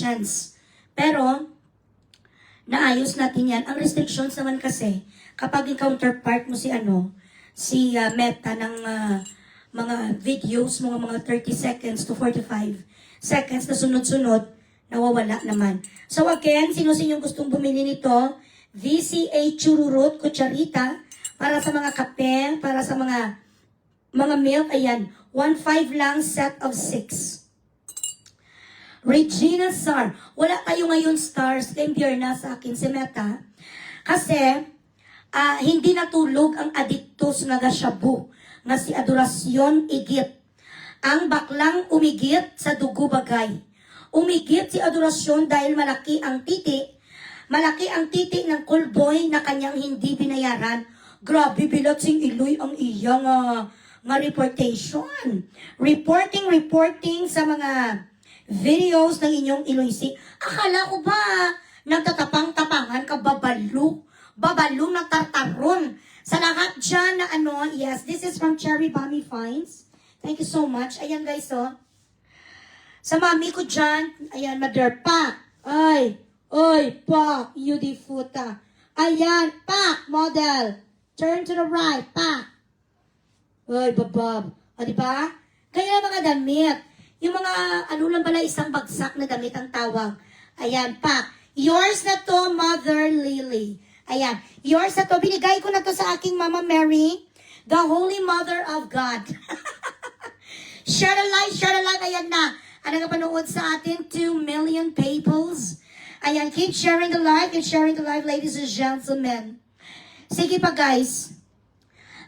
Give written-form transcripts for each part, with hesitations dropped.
restrictions. Pero, naayos natin yan. Ang restrictions naman kasi, kapag yung counterpart mo si Meta ng mga videos, mga 30 seconds to 45 seconds na sunod-sunod, nawawala naman. So again, sino-sino yung gustong bumili nito? VCA Chururut Kucharita, para sa mga kape, para sa mga milk, ayan, 1.5 lang, set of 6. Regina Star. Wala tayo ngayon stars. Kaya na sa akin si Meta. Kasi, hindi natulog ang adiktos nga gasyabu. Nga si Adorasyon Igit. Ang baklang umigit sa dugo bagay. Umigit si Adorasyon dahil malaki ang titi. Malaki ang titi ng callboy na kanyang hindi binayaran. Grabe, bilat sing iloy ang iyang nga reportation. Reporting sa mga videos ng inyong Iloysi. Akala ko ba nagtatapang-tapangan ka, babalo ng tartaron. Sa lahat dyan na yes, this is from Cherry Bummy Finds. Thank you so much. Ayan guys, sa mami ko dyan, ayan, mother, pak. Ay, pak, Yudi Futa. Ayan, pak, model. Turn to the right, pak. Ay, babab. O, diba? Kaya mga damit, yung mga, lang pala, isang bagsak na damit ang tawag. Ayan, pak. Yours na to, Mother Lily. Ayan, yours na to. Binigay ko na to sa aking Mama Mary, the Holy Mother of God. Share the light. Ayan na. Ano nga panood sa atin? 2 million peoples. Ayan, keep sharing the live, ladies and gentlemen. Sige pa, guys.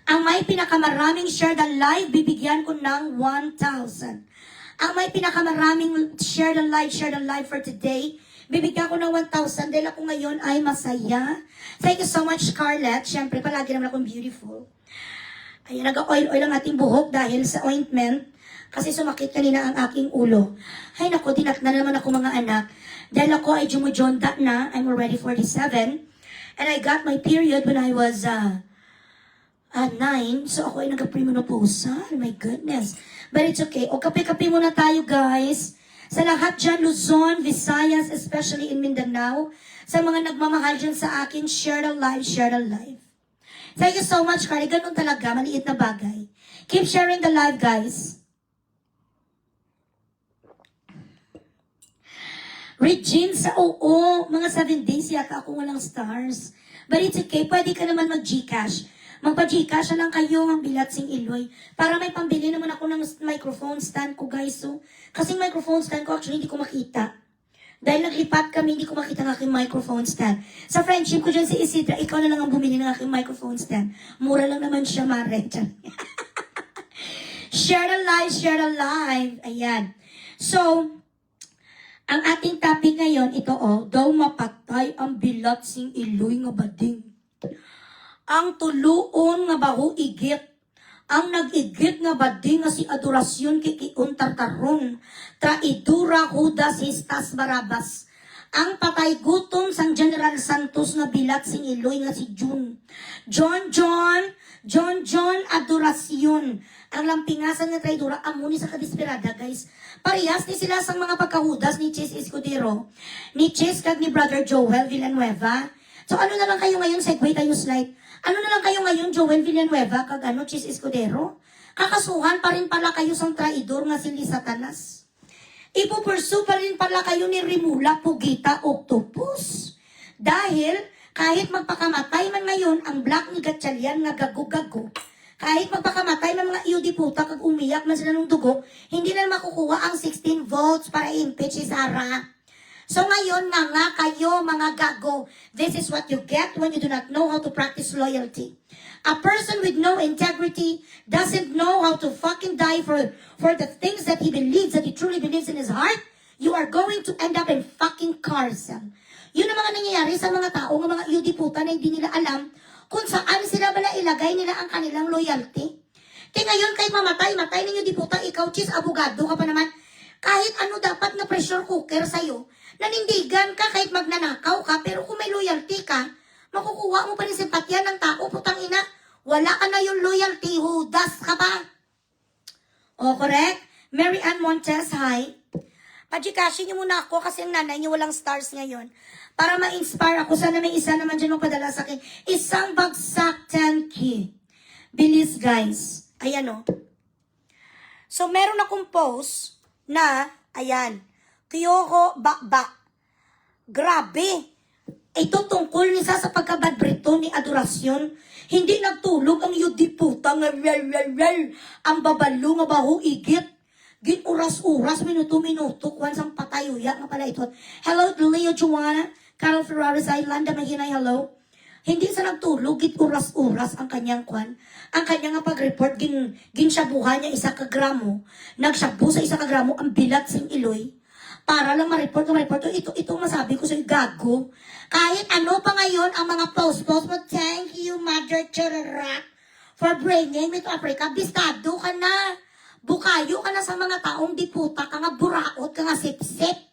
Ang may pinakamaraming share the live, bibigyan ko ng 1,000. Ang may pinakamaraming share the live for today, bibigyan ko ng 1,000 dahil ako ngayon ay masaya. Thank you so much, Scarlett. Siyempre, palagi naman akong beautiful. Ayan, nag-oil-oil ang ating buhok dahil sa ointment. Kasi sumakit kanina ang aking ulo. Ay nako, dinak na naman ako mga anak. Dahil ako ay jumujonda na. I'm already 47. And I got my period when I was 9. So ako ay nagka-premenopausa. Oh my goodness. But it's okay. O kape-kape muna tayo, guys. Sa lahat dyan, Luzon, Visayas, especially in Mindanao. Sa mga nagmamahal dyan sa akin, share the live. Thank you so much, Carly. Ganun talaga, maliit na bagay. Keep sharing the live, guys. Regine, mga 7 days yata ako walang stars. But it's okay, pwede ka naman mag-Gcash. Magpa-Gcash lang kayo ang bilat sing Iloy. Para may pambili naman ako ng microphone stand ko, guys. So, kasing microphone stand ko, actually, hindi ko makita. Dahil naglipat kami, hindi ko makita ng aking microphone stand. Sa friendship ko dyan si Isidra, ikaw na lang ang bumili ng aking microphone stand. Mura lang naman siya, Mare. Share the live. Ayan. So, ang ating topic ngayon, ito daw mapatay ang bilat sing Iloy nga bading. Ang tuluon nga baho igit. Ang nag-igit nga bading nga si Adorasyon kikiun tartaron. Traidura Judas Histas Barabas. Ang patay gutom sang General Santos nga bilat sing Iloy nga si June. John Adorasyon. Ang lampingasan nga traidura amuni sa kadesperada, guys. Parehas ni sila sang mga pagkahudas ni Chis Escudero, ni Chis kag ni Brother Joel Villanueva. So ano na lang kayo ngayon, segue tayo slide. Ano na lang kayo ngayon, Joel Villanueva, kag Chis Escudero? Kakasuhan pa rin pala kayo sang traidor nga si Satanas. Ipupursu pa rin pala kayo ni Rimula Pugita Octopus. Dahil kahit magpakamatay man ngayon ang black ni Gatchalian nga gago-gago, kahit magpakamatay ng mga iudiputa kag umiyak man sila ng dugo, hindi na makukuha ang 16 votes para impeach si Sara. So ngayon mga kayo, mga gago, this is what you get when you do not know how to practice loyalty. A person with no integrity doesn't know how to fucking die for the things that he believes, that he truly believes in his heart. You are going to end up in fucking carcel. Yun ang mga nangyayari sa mga tao, ng mga iudiputa na hindi nila alam kung saan sila bala ilagay nila ang kanilang loyalty. Kaya ngayon, kahit matay ninyo diputa, ikaw, Chis, abogado ka pa naman, kahit ano dapat na pressure cooker sa'yo, nanindigan ka kahit magnanakaw ka, pero kung may loyalty ka, makukuha mo pa rin simpatya ng tao, putang ina, wala ka na yung loyalty, hudas ka ba? O, correct? Mary Ann Montes, hi. Pagikashin niyo muna ako kasi ang nanay niyo walang stars ngayon. Para ma-inspire ako. Sana may isa naman dyan magpadala sa akin. Isang bagsak 10K. Bilis, guys. Ayan, o. So, meron akong post na, ayan, Kyoko Bakbak. Grabe. Ito tungkol nisa sa pagkabad brito ni Adorasyon. Hindi nagtulog ang yudiputa nga ang babalo nga baho igit. Gin oras-oras, minuto-minuto, kwan sang patayuya nga pala ito. Hello, Leo Joanna, Carol Ferraris Island, Mahinay, hello. Hindi sa nagtulog, git oras-oras ang kanyang kwan. Ang kanyang nga pag-report, ginsyabuhan niya isa ka gramo. Nagsyabu sa isa ka gramo ang bilat sing iloy. Para lang ma-report. Ito masabi ko sa'yo, gago. Kahit ano pa ngayon ang mga post-post mo, thank you, Mother Chararak, for bringing me to Africa. Bistado ka na. Bukayo ka na sa mga taong diputa, ka nga buraot, ka nga sip-sip.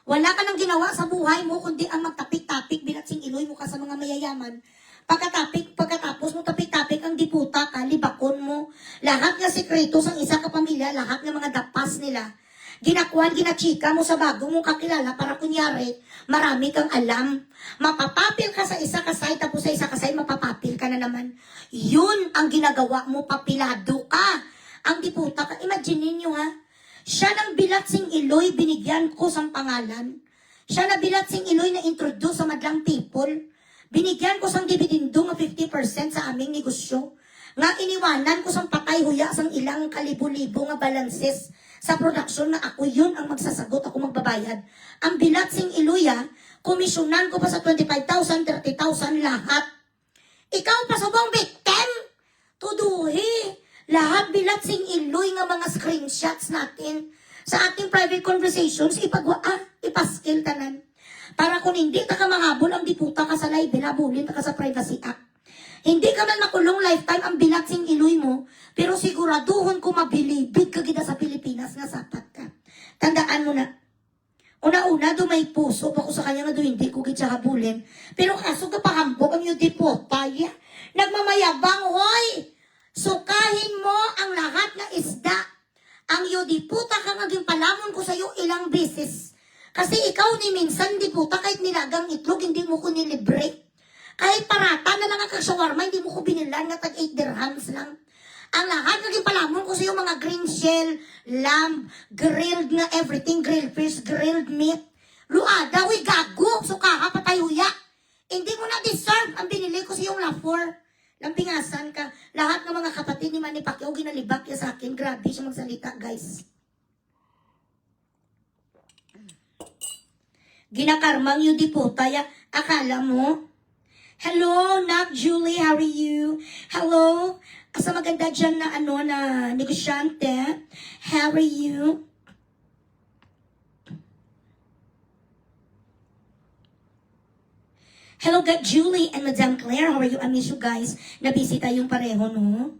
Wala ka nang ginawa sa buhay mo, kundi ang magtapik-tapik, binatsing iloy mo ka sa mga mayayaman. Pagkatapos mo tapik-tapik ang diputa ka, libakon mo. Lahat nga sekreto sa isa ka pamilya, lahat ng mga dapas nila. Ginakuan, ginachika mo sa bago mong kakilala para kunyari, marami kang alam. Mapapapil ka sa isa kasay, tapos sa isa kasay, mapapapil ka na naman. Yun ang ginagawa mo, papilado ka. Ang diputa ka, imagine niyo ha, siya ng bilatsing iloy, binigyan ko sa pangalan. Siya na bilatsing iloy na introduce sa madlang people. Binigyan ko sang dibidindo nga 50% sa aming negosyo. Nga iniwanan ko sang patay huya sang ilang kalibo-libo nga balances sa production na ako yun ang magsasagot, ako magbabayad. Ang bilatsing iloy komisyonan ko pa sa 25,000, 30,000 lahat. Ikaw pa subong victim. Tuduhi. Lahat bilatsing iloy nga mga screenshots natin sa ating private conversations, ipaskil tanan. Para kung hindi ta ka mahabol ang diputa ka sa live, binabulin ta ka sa Privacy Act. Hindi ka man makulong lifetime ang bilatsing iloy mo, pero siguraduhon ko mabilibig ka kita sa Pilipinas nga sapat ka. Tandaan mo na, una-una do may puso pa ko sa kanya nga do hindi ko kitsa habulin, pero kaso ka pahambog ang yung diputa, nagmamayabang, hoy! Sukahin mo ang lahat ng isda. Ang iyo diputa ka nga palamon ko sa iyo ilang beses. Kasi ikaw ni minsan diputa kahit nilagang itlog hindi mo ko nilibre. Kahit parata na lang ang shawarma hindi mo ko binilan nga tag 8 dirhams lang. Ang lahat ng palamon ko sa iyo mga green shell, lamb, grilled na everything, grilled fish, grilled meat. Luada, we gago, sukaha patayuya. Hindi mo na deserve ang binili ko sa iyong lafor. Lampingasan ka. Lahat ng mga kapatid ni Manny Pacquiao ginalibak niya sa akin. Grabe siya magsalita, guys. Ginakarmang yung diputa. Akala mo? Hello, Nak Julie, how are you? Hello, sa maganda dyan na na negosyante. How are you? Hello, Julie and Madam Claire. How are you? I miss you guys. Nabisi tayong pareho, no?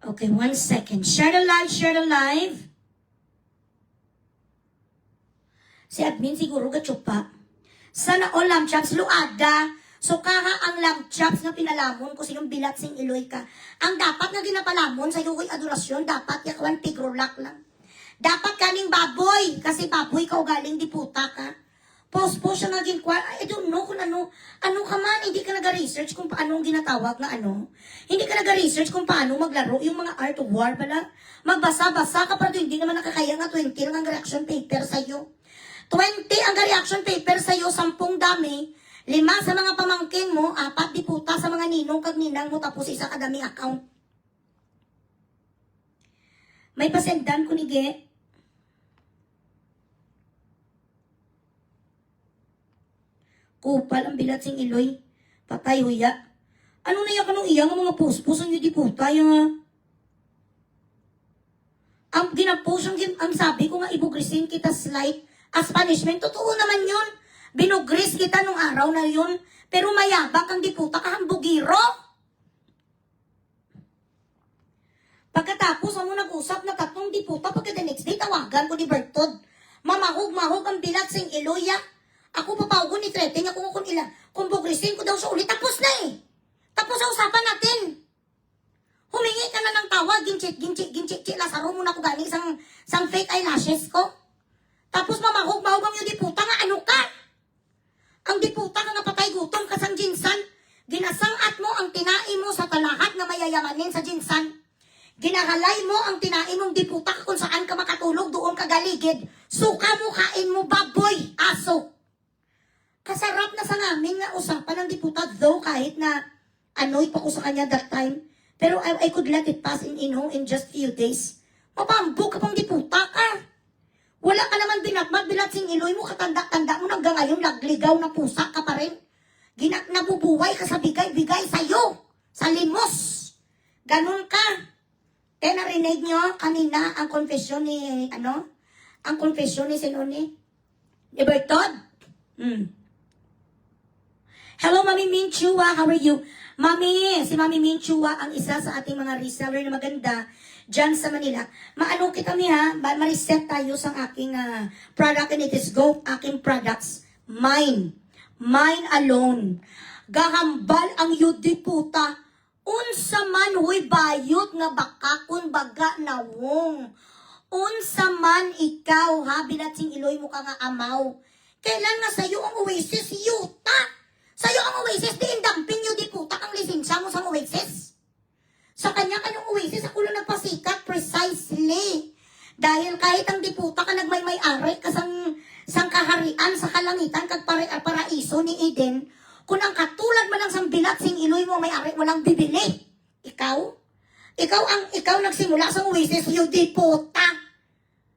Okay, 1 second. Share the live, share the live. Si admin siguro gachupa. Sana all lamb chops, luada. So kaha ang lamb chops na pinalamon ko sa yung bilat sing iloy ka. Ang dapat na ginapalamon sa yung adorasyon, dapat yakwan tigrolak lang. Dapat kaning baboy, kasi baboy ka o galing diputa ka. Post-post siya naging I don't know kung ano ka man, hindi ka nag-research kung paano ang ginatawag na ano. Hindi ka nag-research kung paano maglaro yung mga art of war pala. Magbasa-basa ka pa doon, hindi naman nakakaya nga 20 lang ang reaction paper sa'yo. 20 ang reaction paper sa'yo, 10 dami, 5 sa mga pamangkin mo, 4 diputa sa mga ninong kag ninang mo, tapos isa kadami account. May pasendan ko ni Ge. Kupal ang bilat sing iloy. Patay huya. Ano na yan kanong iya nga mga post-post ang yung diputa yung ang ginapost ang sabi ko nga ibugrisin kita slide as punishment, totoo naman yun. Binugris kita nung araw na yun. Pero mayabak ang diputa kahambugiro. Pagkatapos, amo nag-usap na tatlong diputa, pagka the next day, tawagan ko ni Bertod. Mamahog-mahog ang bilat sing Iloya. Ako papawag ni threatening ako kung bugrisin ko daw siya ulit. Tapos na eh. Tapos sa usapan natin. Humingi ka na ng tawag, ginchik, Lazaro mo na ko gani sang fake eyelashes ko. Tapos mamahog-mahog ang yung diputa nga, ano ka? Ang diputa ka nga patay gutom ka sang jinsan. Ginasangat mo ang tinai mo sa talahat na mayayamanin sa jinsan. Ginahalay mo ang tinai mong diputa kung saan ka makatulog, doon ka galigid. Suka mo, kain mo, baboy, aso. Kasarap na sa ngamin nga usapan ng diputa, though kahit na annoyed pa ko sa kanya that time. Pero I could let it pass in just few days. Mapambo ka pang diputa ka. Wala ka naman binatmat, sing Iloy mo, katanda-tanda mo, hanggang ngayon nagligaw na pusa ka pa rin. Nabubuhay ka sa bigay-bigay sa'yo, sa limos. Ganun ka. Kaya narinig nyo kanina ang confession ni, ang confession ni Sinoni? Ni Bertod? Hello, Mami Minchua, how are you? Mami, si Mami Minchua ang isa sa ating mga reseller na maganda dyan sa Manila. Maano kita mi ha, ma-reset tayo sa aking product and it is go, aking products. Mine alone. Gahambal ang yudi puta. Unsa man huy bayot nga baka kun baga nawong. Unsa man ikaw ha, binatsing Iloy mo ka nga amaw. Kailan nga sa'yo ang Oasis, yuta? Sa'yo ang Oasis, di indamping yun di puta kang lisensya mo sa Oasis. Sa kanya kanyang Oasis, ako lang nagpasikat precisely. Dahil kahit ang diputa ka nagmay-may-ari ka sang kaharian sa kalangitan kag paraiso ni Eden, kung ang katulad man lang sang bilat sing Iloy mo may-ari walang bibili. Ikaw nagsimula sa Oasis, you diputa.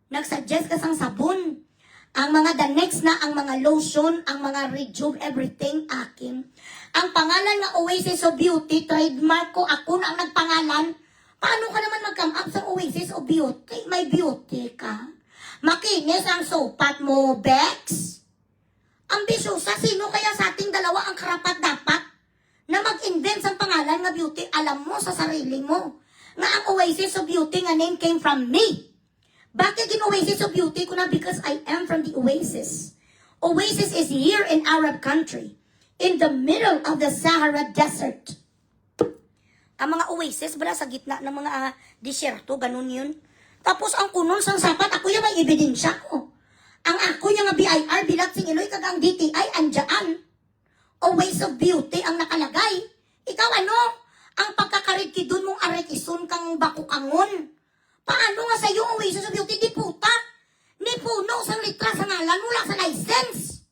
Nagsuggest ka sang sabon. Ang mga the next na, ang mga lotion, ang mga rejuve, everything akin. Ang pangalan nga Oasis of Beauty, trademark ko, ako na ang nagpangalan. Paano ka naman mag-come up sa Oasis of Beauty? May beauty ka. Makinis ang sopat mo, Bex. Ambisyosa, sino kaya sa ating dalawa ang karapat dapat na mag-invent sa pangalan nga beauty? Alam mo sa sarili mo nga ang Oasis of Beauty nga name came from me. Bakit yung Oasis of Beauty ko na? Because I am from the Oasis. Oasis is here in Arab country, in the middle of the Sahara Desert. Ang mga Oasis, bala sa gitna ng mga disyerto, ganun yun. Tapos ang kunon sang sapat, ako yung may ebidensya ko. Ang ako yung BIR, bilat sing Iloy, kag ang DTI, andyan. Oasis of Beauty ang nakalagay. Ikaw ano? Ang pagkakarikidun mong arekison kang bakukangon. Paano nga sa'yo ang Oasis of Beauty? Di puta. Ni puno sang litra sa ngalan, wala sa license.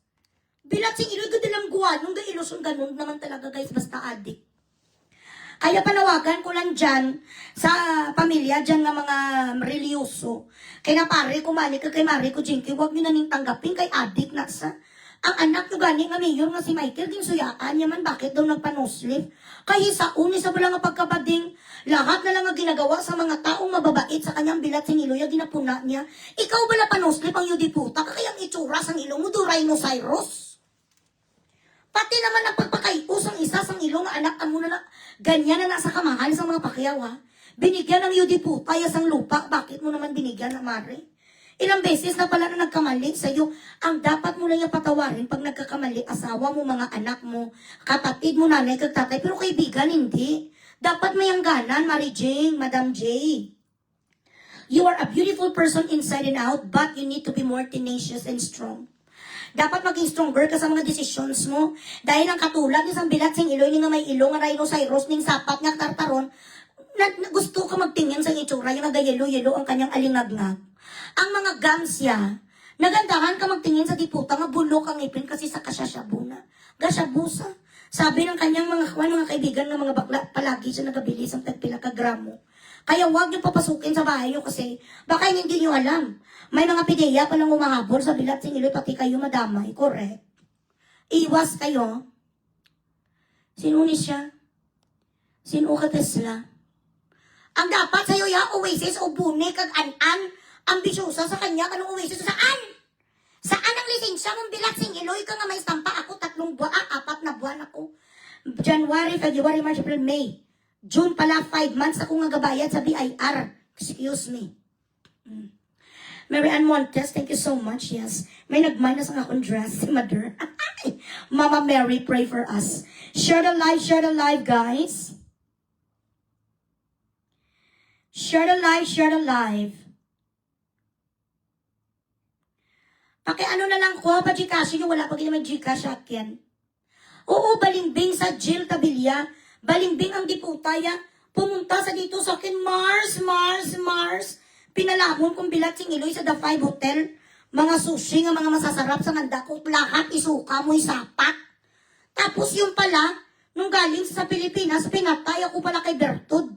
Bilat sing Iloy, gadilang guwanong, da ilusyon ganun naman talaga guys, basta adik. Kaya panawagan ko lang dyan sa pamilya, dyan nga mga religyoso. Kaya na pare, kumali ka kay Mari ko, Jinky, huwag nyo na ning tanggapin kay adik na sa. Ang anak nyo gani nga mayor nga si Michael, ginsuyaan niya man, bakit daw nagpanuslip? Kaya sa uni sa wala nga pagkabading, lahat na lang nga ginagawa sa mga taong mababait sa kanyang bilat sing Iloy, ginapuna niya. Ikaw ba na panuslip ang yudiputa? Kakayang itsura sang ilong mo, do rhinoceros? Pati naman ang pagpakaius ang isa sang ilong nga anak amo na ganyan na nasa kamahal sa mga pakyaw ha. Binigyan ng yudiputa sang lupa, bakit mo naman binigyan na Mari? Ilang beses na pala na nagkamali sa'yo. Ang dapat mo lang yung patawarin pag nagkakamali, asawa mo, mga anak mo, kapatid mo, nanay, kag tatay, pero kaibigan, hindi. Dapat may hangganan, Mary Jane, Madam J. You are a beautiful person inside and out, but you need to be more tenacious and strong. Dapat maging stronger ka sa mga decisions mo. Dahil ang katulad ni sang bilat sing Iloy, ni nga may ilong, nga rhinoceros, ning sapat nga tartaron, na gusto ka magtingin sa itsura, yung nagayelo-yelo ang kanyang alingagngag. Ang mga gamsya, nagandahan ka magtingin sa diputa nga bulok ang ipin kasi sa kasyasyabu na. Gasyabusa. Sabi ng kanyang mga kaibigan ng mga bakla, palagi siya nagabilis ang tagpila ka gramo. Kaya huwag niyo papasukin sa bahay niyo kasi baka hindi niyo alam. May mga pideya palang umahabol sa bilat sing Iloy, pati kayo madamay. Correct. Iwas kayo. Sino ni siya? Sino ka Tesla? Ang dapat sa'yo ya, Oasis o bune kag an-an, ambisyosa sa kanya, kanong Oasis saan? Saan ang lisensya mong bilat sing Iloy ka nga may stampa? Ako 3 buwan, 4 na buwan ako. January, February, March, April, May. June pala, 5 months akong nagabayad sa BIR. Excuse me. Mary Ann Montes, thank you so much. Yes. May nagmanas ang akong dress, si Mother. Mama Mary, pray for us. Share the live, guys. Share the live. Pakiano na lang ko, pa-Gcash nyo, wala pag may Gcash akin. Oo, balimbing sa Jill Tabilia. Balimbing ang diputaya. Pumunta sa dito sa akin, Mars. Pinalamon kong bilat sing Iloy sa The Five Hotel. Mga sushi nga mga masasarap sa nganda ko. Lahat isuka mo isapak. Tapos yung pala, nung galing sa Pilipinas, pinatay ako pala kay Bertod.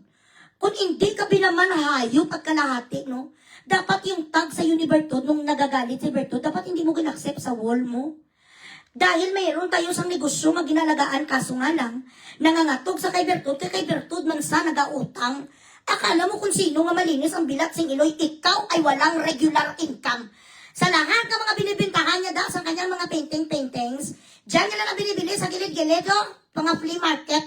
Kung hindi ka binaman hayop at kalahati, no? Dapat yung tag sa Bertod, nung nagagalit si Bertod, dapat hindi mo ginaccept sa wall mo. Dahil mayroon tayo sa negosyo nga ginalagaan, kaso nga lang, nangangatog sa kay Bertod man sa nagautang. Akala mo kung sino nga malinis ang bilat sing Iloy, ikaw ay walang regular income. Sa lahat ng mga binibintahan niya sa kanyang mga paintings, dyan niya lang ang binibili sa gilid-gilid, mga flea market.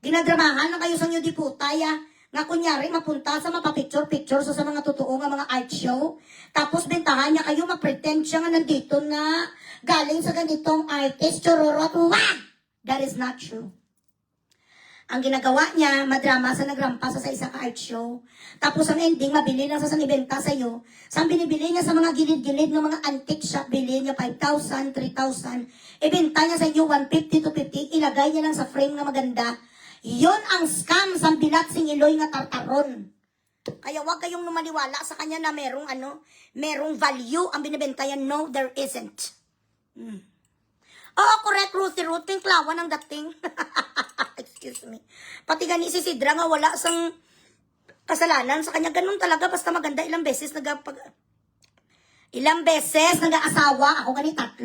Ginadramahan na kayo sa inyo diputaya, nga kunyari mapunta sa mapapicture-picture sa mga totoo nga mga art show. Tapos bentahan niya kayo, mapretend siya nga nandito na galing sa ganitong artist, chururot, wah! That is not true. Ang ginagawa niya, madrama sa nagrampa sa isa ka art show. Tapos ang ending, mabili lang sa ibenta sa'yo. Sa binibili niya sa mga gilid-gilid ng mga antique shop, bili niya 5,000, 3,000. Ibenta niya sa inyo 150 to 50, ilagay niya lang sa frame nga maganda. Yon ang scam sa bilat sing Iloy nga tartaron. Kaya wag kayong numaniwala sa kanya na merong value ang binibenta yan. No, there isn't. Oo, correct, Ruth, tinklawan ang dating. Excuse me. Pati gani si Sidra nga wala sang kasalanan sa kanya. Ganun talaga, basta maganda ilang beses nag-aasawa. Ako gani 3.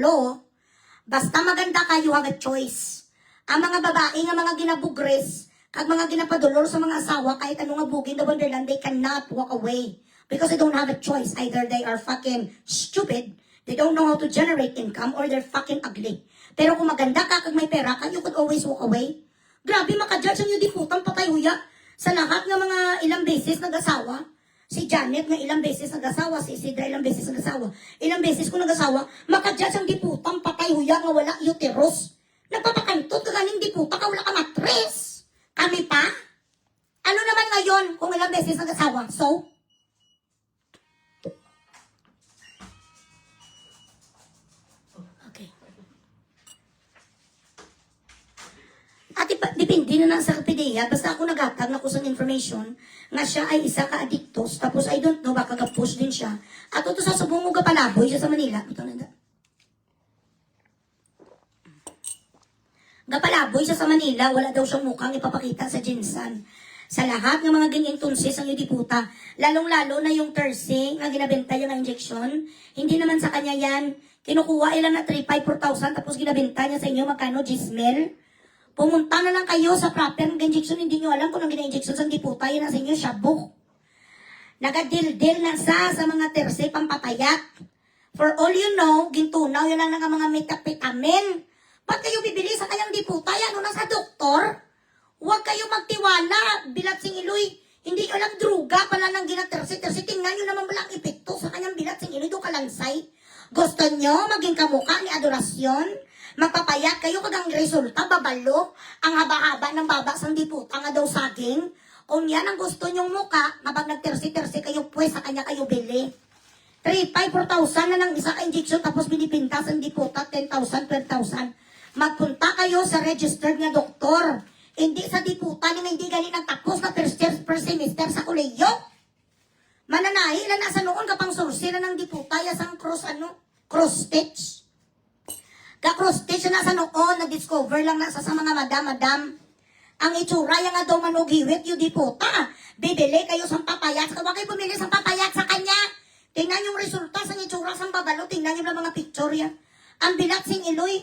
Basta maganda kayo, have a choice. Ang mga babae nga mga ginabugres, kag mga ginapadulor sa mga asawa, kahit ano nga bugin the Wonderland, they cannot walk away. Because they don't have a choice. Either they are fucking stupid, they don't know how to generate income, or they're fucking ugly. Pero kung maganda ka, kag may pera ka, you could always walk away. Grabe, makajudge ang yung diputang patay huya. Sa lahat ng mga ilang beses nag-asawa. Si Janet nga ilang beses nag-asawa, si Isidra ilang beses nag-asawa. Ilang beses ko nag-asawa, makajudge ang diputang patay huya nga wala uterus. Nagpapakantot ka ganing diputa ka, wala ka matres. Kami pa? Ano naman ngayon kung ilang beses nag-asawa? So? Depende na sa kapideya, basta ako nagatag na kusang information nga siya ay isa ka-addictos, tapos I don't know, baka ga-push din siya. At ito sa subong mo gapalaboy siya sa Manila. Ito na. Gapalaboy siya sa Manila, wala daw siyang mukhang ipapakita sa Jinsan. Sa lahat ng mga ganyang tunsis ang yudiputa, lalong-lalo na yung Terse, nga ginabenta yung injection, hindi naman sa kanya yan. Kinukuha ilan na 3,500, 4,000, tapos ginabenta niya sa inyo, magkano, Gismel? Pumunta na lang kayo sa proper injection, hindi nyo alam kung ang gina-injection sa diputa, yun na sa inyo, shabok. Nagadil-dil na sa mga Terse pampatayat. For all you know, gintunaw yun lang ng mga metapetamin. Ba't kayo bibili sa kanyang diputa? Yan, nasa doktor? Huwag kayo magtiwala. Bilat sing Iloy, hindi nyo lang druga pala ng gina-Terse. Tingnan nyo naman walang epekto sa kanyang bilat sing Iloy. Do kalansay. Gusto nyo maging kamukha ni Adorasyon? Magpapayat kayo kagang resulta, babalo, ang haba-haba ng babas ng diputa nga daw saging. Kung yan ang gusto nyong muka, mabag nag-tersi-tersi kayo, pues sa kanya kayo bili. 3,500, 4,000 na ng isa ka-injection, tapos binipintas ang diputa, 10,000, 12,000. Magpunta kayo sa registered nga doktor. Hindi sa diputa nga hindi galing nagtapos na per semester sa kuleyo. Mananahi, ilan na sa noon kapang sursira ng diputa, yasang cross stitch. Ka-cross stitch na sa noon, na-discover lang na sa mga madam. Ang itsura yung nga daw manugiwit yung diputa. Bibili kayo sa papayat. Huwag kayo bumili sa papayat sa kanya. Tingnan yung resulta sa itsura sa babalo. Tingnan yung mga picture yan. Ang bilat sing Iloy.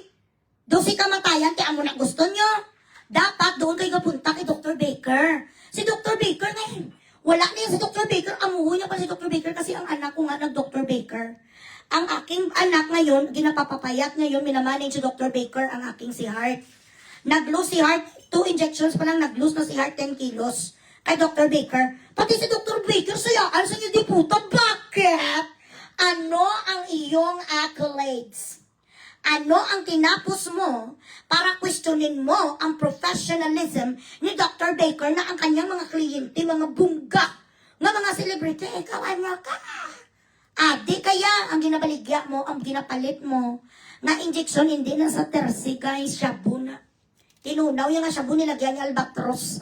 Do si kamatayan, kaya mo na gusto nyo. Dapat doon kayo punta kay Dr. Baker. Si Dr. Baker ngayon. Wala na si Dr. Baker. Amuho niya pa si Dr. Baker kasi ang anak ko nga nag-Dr. Baker. Ang aking anak ngayon, ginapapapayat ngayon, minamanage si Dr. Baker ang aking si Hart. Nag-lose si Hart, 2 injections pa lang, nag-lose na si Hart 10 kilos. Kay Dr. Baker. Pati si Dr. Baker, sayaan sa inyo di puta. Bakit? Ano ang iyong accolades? Ano ang tinapos mo para questionin mo ang professionalism ni Dr. Baker na ang kanyang mga kliyente, mga bungga, nga mga celebrity, ikaw ano ka? Di kaya ang ginabaligya mo, ang ginapalit mo, nga injection hindi na sa tersi, guys, shabu na. Tinunaw yung nga shabu nilagyan niya albatros.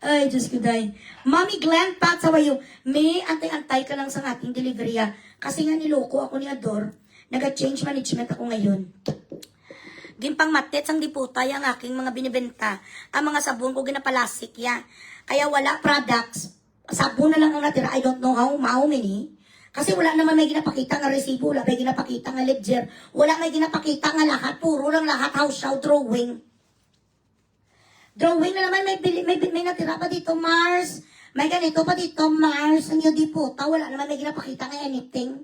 Ay, Diyos ko dahil. Mommy Glenn Pat, how are you? May antay-antay ka lang sa ating delivery. Kasi nga niloko ako ni Ador. Nag-change management ako ngayon. Gimpang matets ang diputay ang aking mga binibenta. Ang mga sabon ko ginapalasik ya. Kaya wala products. Sabon na lang ang natira. I don't know how many. Kasi wala naman may ginapakita nga resibo. Wala may ginapakita nga ledger. Wala may ginapakita nga lahat. Puro lang lahat house show drawing. Drawing na naman, may natira pa dito, Mars. May ganito pa dito, Mars. Ang yung diputa, wala naman may ginapakita nga anything.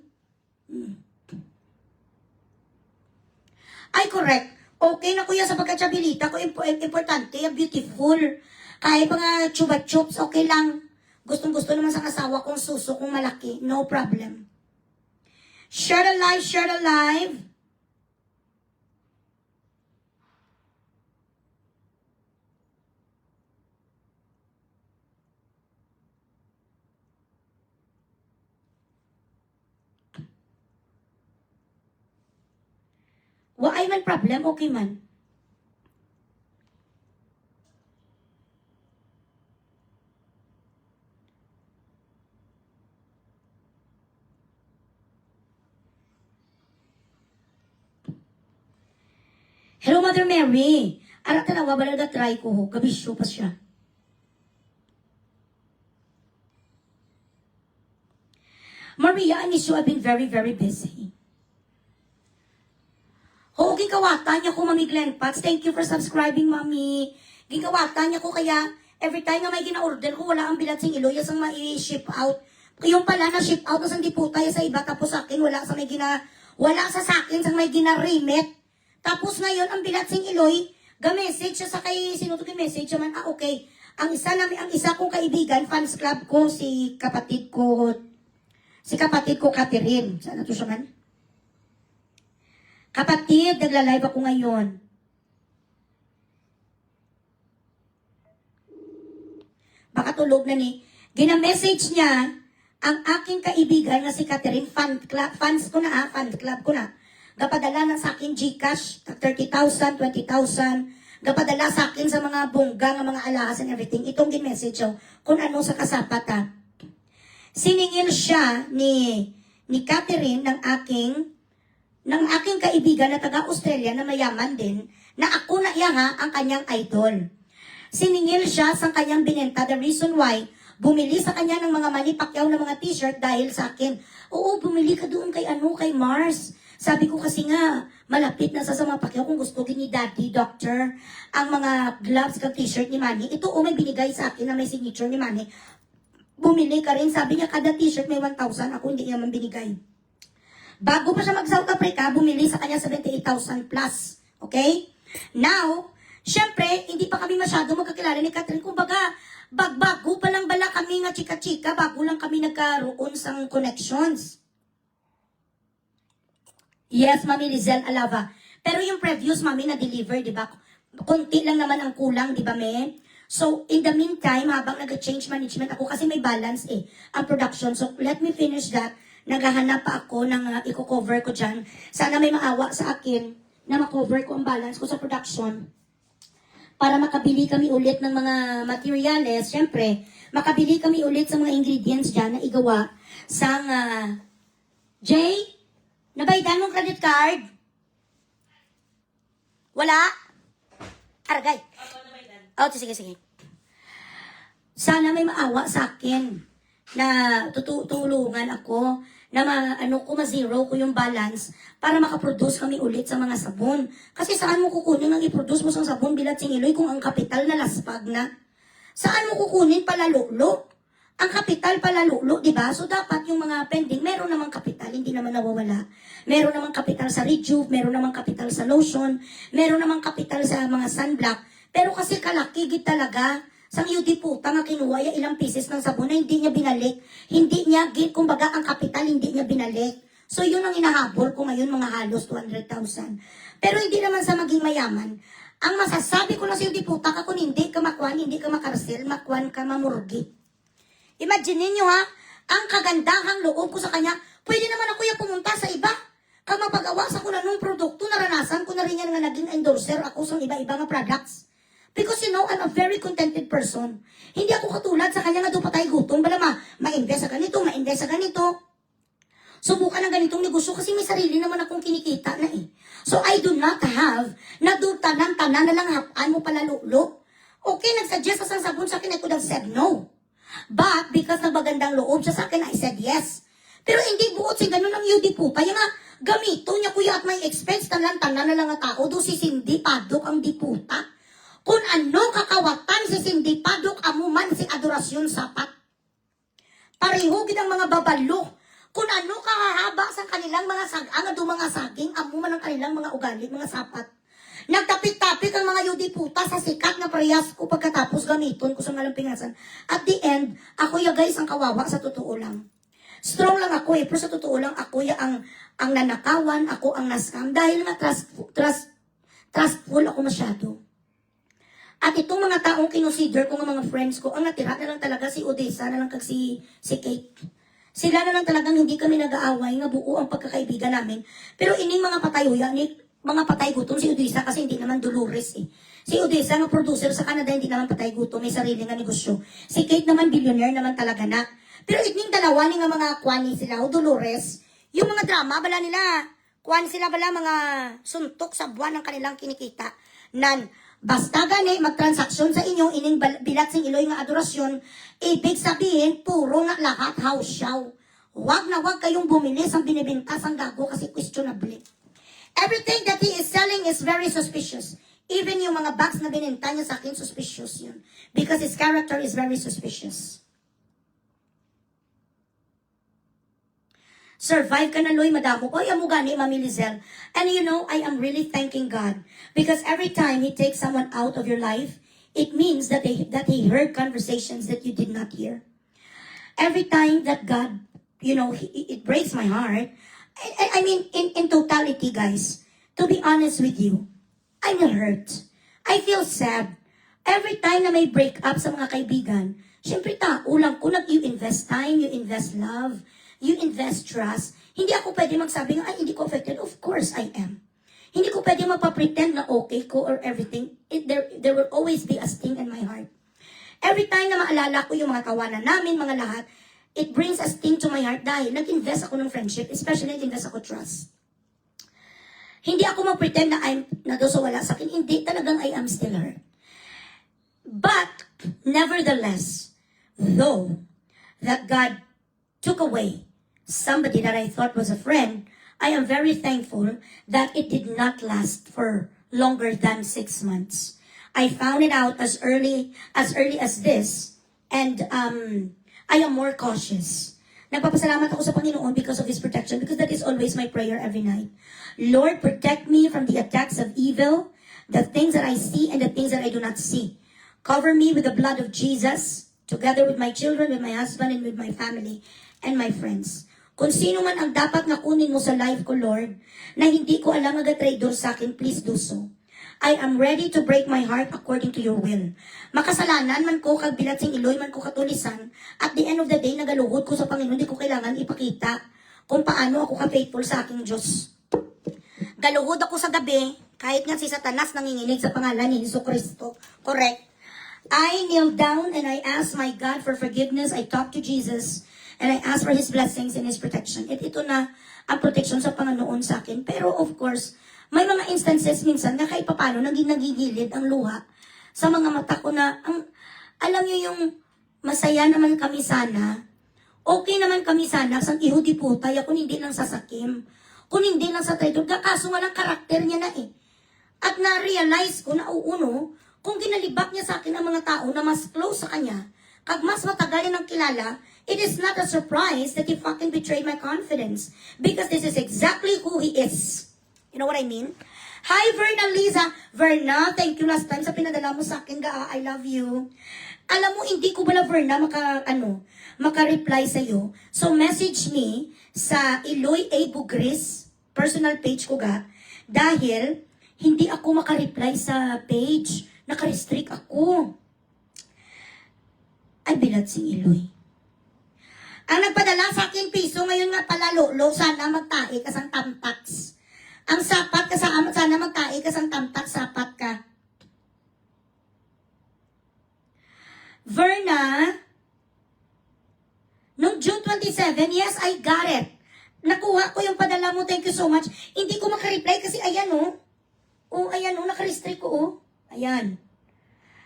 Ay, correct. Okay na kuya sa pagkatsabilita ko. Importante, beautiful. Kahit mga chuba-chups, okay lang. Gustong-gusto naman sa asawa kong suso kung malaki. No problem. Share the live, share the live. Ay man problem, okay man. Hello, Mother Mary. Ara tanawa ba na try ko ho? Gabisyo pa siya. Maria and Isu have been very, very busy. Oo, gingkawatan niya ko, Mami Glenn Pats. Thank you for subscribing, Mami. Gingkawatan niya ko, kaya every time na may gina-order ko, wala ang bilat sing iloy, yung ma-ship out. Yung pala na ship out, na di po tayo sa iba, tapos sa akin, wala sa akin, sa may gina-remit. Tapos ngayon, ang bilat sing iloy, ga-message siya sa kay, sino to message naman, okay. Ang isa kong kaibigan, fans club ko, si kapatid ko, Catherine. Saan na to siya man? Kapatid, nagla-live ako ngayon. Baka tulog na ni. Gina-message niya ang aking kaibigan na si Catherine, fan club ko na. Gapadala na sa akin Gcash, 30,000, 20,000. Gapadala sa akin sa mga bongga, ng mga alahas and everything. Itong gin-message kung ano sa kasapat Siningil siya ni Catherine ng aking kaibigan na taga-Australia na mayaman din, na ako na iya nga ang kanyang idol. Siningil siya sa kanyang binenta. The reason why, bumili sa kanya ng mga Manny Pacquiao na mga t-shirt dahil sa akin. Oo, bumili ka doon kay Mars. Sabi ko kasi nga, malapit na sa mga Pacquiao kung gusto ni Daddy, Doctor, ang mga gloves kag t-shirt ni Manny. Ito may binigay sa akin na may signature ni Manny. Bumili ka rin. Sabi niya, kada t-shirt may 1,000. Ako hindi naman binigay. Bago pa siya mag-South Africa, bumili sa kanya 78,000 plus. Okay? Now, syempre, hindi pa kami masyado magkakilala ni Catherine. Kumbaga, bago pa lang bala kami nga chika-chika, bago lang kami nagkaroon sa connections. Yes, Mami Lizelle Alava. Pero yung previews, Mami, na-deliver, di ba? Konti lang naman ang kulang, di ba, me? So, in the meantime, habang nag-change management ako, kasi may balance ang production. So, let me finish that. Naghahanap pa ako ng i-cover ko dyan. Sana may maawa sa akin na makover ko ang balance ko sa production. Para makabili kami ulit ng mga materials. Siyempre, makabili kami ulit sa mga ingredients dyan na igawa sa Jay, nabaydan mong credit card? Wala? Aragay. Oh, sige. Sana may maawa sa akin na tutulungan ako na ma-zero ko yung balance para makaproduce kami ulit sa mga sabon. Kasi saan mo kukunin ang i-produce mo sa sabon bilat singiloy kung ang kapital na laspag na? Saan mo kukunin pala lolo? ang kapital pala lulo, di ba? So dapat yung mga pending, meron namang kapital, hindi naman nawawala. Meron namang kapital sa Rejuve, meron namang kapital sa lotion, meron namang kapital sa mga sunblock. Pero kasi kalakigit talaga, sang UD puta nga kinuha yung ilang pieces ng sabon na hindi niya binalik. Hindi niya, kumbaga ang kapital hindi niya binalik. So yun ang inahabol ko ngayon, mga halos 200,000. Pero hindi naman sa maging mayaman. Ang masasabi ko na sa UD puta ka kung hindi ka makwan, hindi ka makarsel, makwan ka mamurgi. Imagine ninyo ha, ang kagandahang loob ko sa kanya, pwede naman ako yung pumunta sa iba. Kag mapagawa sa ko na nung produkto, naranasan ko na rin yan nga naging endorser ako sa iba-iba nga products. Because you know, I'm a very contented person. Hindi ako katulad sa kanya nga doon patay gutom, bala ma-invest sa ganito, ma-invest sa ganito. Subukan ng ganitong negosyo kasi may sarili naman akong kinikita na eh. So I do not have na doon tanan na lang hapaan mo pala lulo. Okay, nagsuggest sa sabon sa akin, I could have said no. But, because ng magandang loob siya sa akin, I said yes. Pero hindi buot si ganun ang UD po. Kaya nga, gamito niya kuya at may expense, tanan na lang ang tao, do si Cindy Padok ang diputa. Kung ano kakawatan si Cindy Padok, amuman si Adorasyon Sapat. Pareho ang mga babalo. Kung ano kahahaba sa kanilang mga sagang, ado mga saging, amuman ang kanilang mga ugali, mga sapat. Nagtapik-tapik ang mga yudi puta sa sikat na parehas ko pagkatapos gamiton ko sa malang pingasan. At the end, ako ya guys ang kawawa sa totoo lang. Strong lang ako eh, pero sa totoo lang ako ya ang nanakawan, ako ang naskam dahil nga trustful ako masyado. At itong mga taong kinonsider ko ng mga friends ko, ang natira na lang talaga si Odessa na lang kag si Kate. Sila na lang talagang hindi kami nag-aaway nga buo ang pagkakaibigan namin. Pero ining mga patayoya ni mga patay gutom si Odessa kasi hindi naman Dolores eh. Si Odessa nga producer sa Canada hindi naman patay gutom, may sarili nga negosyo. Si Kate naman billionaire naman talaga na. Pero itning dalawa ni nga mga kwani sila o Dolores, yung mga drama bala nila, kwan sila bala mga suntok sa buwan ng kanilang kinikita. Nan, basta gani magtransaksyon sa inyo ining bilat sing iloy nga adorasyon, ibig sabihin puro nga lahat house show. Wag na wag kayong bumili sang binibintas ang gago kasi questionable. Everything that he is selling is very suspicious. Even yung mga bags na binenta niya sa akin, suspicious yun. Because his character is very suspicious. Survive ka na, Loy, madamo ko. Ay, amo gani, Mami Lizelle. And you know, I am really thanking God. Because every time He takes someone out of your life, it means that He heard conversations that you did not hear. Every time that God, you know, it breaks my heart. I mean, in totality, guys, to be honest with you, I'm hurt. I feel sad. Every time na may break up sa mga kaibigan, syempre ulang ko you invest time, you invest love, you invest trust. Hindi ako pwede magsabi nga, ay, hindi ko affected. Of course, I am. Hindi ko pwede magpa-pretend na okay ko or everything. There will always be a sting in my heart. Every time na maalala ko yung mga kawanan namin, mga lahat, it brings a sting to my heart dahil nag-invest ako ng friendship, especially nag-invest ako trust. Hindi ako mag-pretend na doon sa wala sa akin. Hindi, talagang I am still hurt. But, nevertheless, though that God took away somebody that I thought was a friend, I am very thankful that it did not last for longer than 6 months. I found it out as early as this, and I am more cautious. Nagpapasalamat ako sa Panginoon because of His protection, because that is always my prayer every night. Lord, protect me from the attacks of evil, the things that I see and the things that I do not see. Cover me with the blood of Jesus, together with my children, with my husband, and with my family, and my friends. Kung sino man ang dapat na kunin mo sa life ko, Lord, na hindi ko alam mag-traitor sa akin, please do so. I am ready to break my heart according to your will. Makasalanan man ko, kagbilat sing iloy man ko katulisan, at the end of the day, nagaluhod ko sa Panginoon, di ko kailangan ipakita kung paano ako ka-faithful sa aking Diyos. Galuhod ako sa gabi, kahit nga si Satanas nanginginig sa pangalan ni Jesucristo. Correct. I kneel down and I ask my God for forgiveness. I talk to Jesus and I ask for His blessings and His protection. At ito na ang protection sa Panginoon sa akin. Pero of course, may mga instances minsan na kahit papano nagigilid ang luha sa mga mata ko na, alam niyo yung masaya naman kami sana, okay naman kami sana, sang ihudi putay, kung hindi lang sasakim, kung hindi lang sa traitor, kaso nga lang karakter niya na eh. At na-realize ko na kung ginalibak niya sa akin ang mga tao na mas close sa kanya, kag mas matagal ng kilala, it is not a surprise that he fucking betrayed my confidence. Because this is exactly who he is. You know what I mean? Hi, Verna Liza. Verna, thank you last time sa pinadala mo sa akin, I love you. Alam mo, hindi ko bala, Verna, maka-reply sa'yo. So, message me sa Eloy A. Bugris, personal page ko dahil hindi ako maka-reply sa page. Naka-restrict ako. Ay, bilad si Eloy. Ang nagpadala sa akin piso, ngayon nga pala, Lolo, sana magtae ka sang tamtax. Ang sapat ka sana magtae ka sang tamtax, sapat ka. Verna, noong June 27, yes, I got it. Nakuha ko yung padala mo, thank you so much. Hindi ko makareply kasi ayan ayan nakarestrict ko Ayan.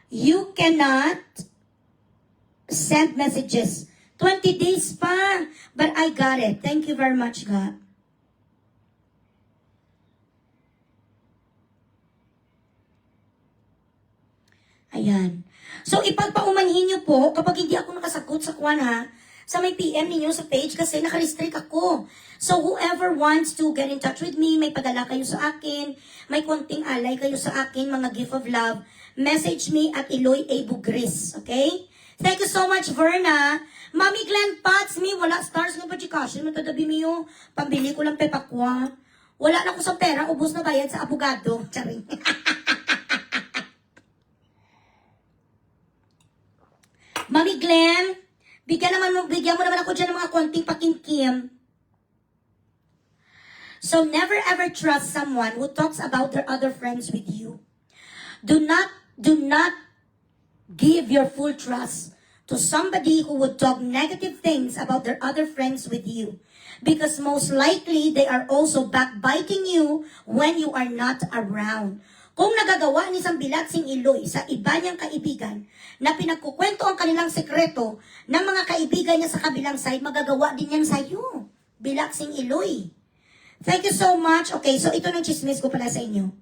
You cannot send messages. 20 days pa. But I got it. Thank you very much, God. Ayan. So, ipagpaumanhin niyo po, kapag hindi ako nakasagot sa kwan sa may PM ninyo sa page kasi naka-restrict ako. So, whoever wants to get in touch with me, may padala kayo sa akin, may konting alay kayo sa akin, mga gift of love, message me at Eloy A. Bugris. Okay? Thank you so much, Verna. Mami Glenn Pats, wala stars ng pagkikashi, matadabi mo yung pambili ko lang pepakwa. Wala na ko sa pera, ubos na bayad sa abogado. Charing. Mami Glenn, bigyan mo naman ako dyan ng mga konting pakimkim. So never ever trust someone who talks about their other friends with you. Do not give your full trust to somebody who would talk negative things about their other friends with you. Because most likely, they are also backbiting you when you are not around. Kung nagagawa ni isang bilatsing Eloy sa iba niyang kaibigan na pinagkukwento ang kanilang sekreto ng mga kaibigan niya sa kabilang side, magagawa din yan sa iyo. Bilatsing Eloy. Thank you so much. Okay, so ito ng chismis ko pala sa inyo.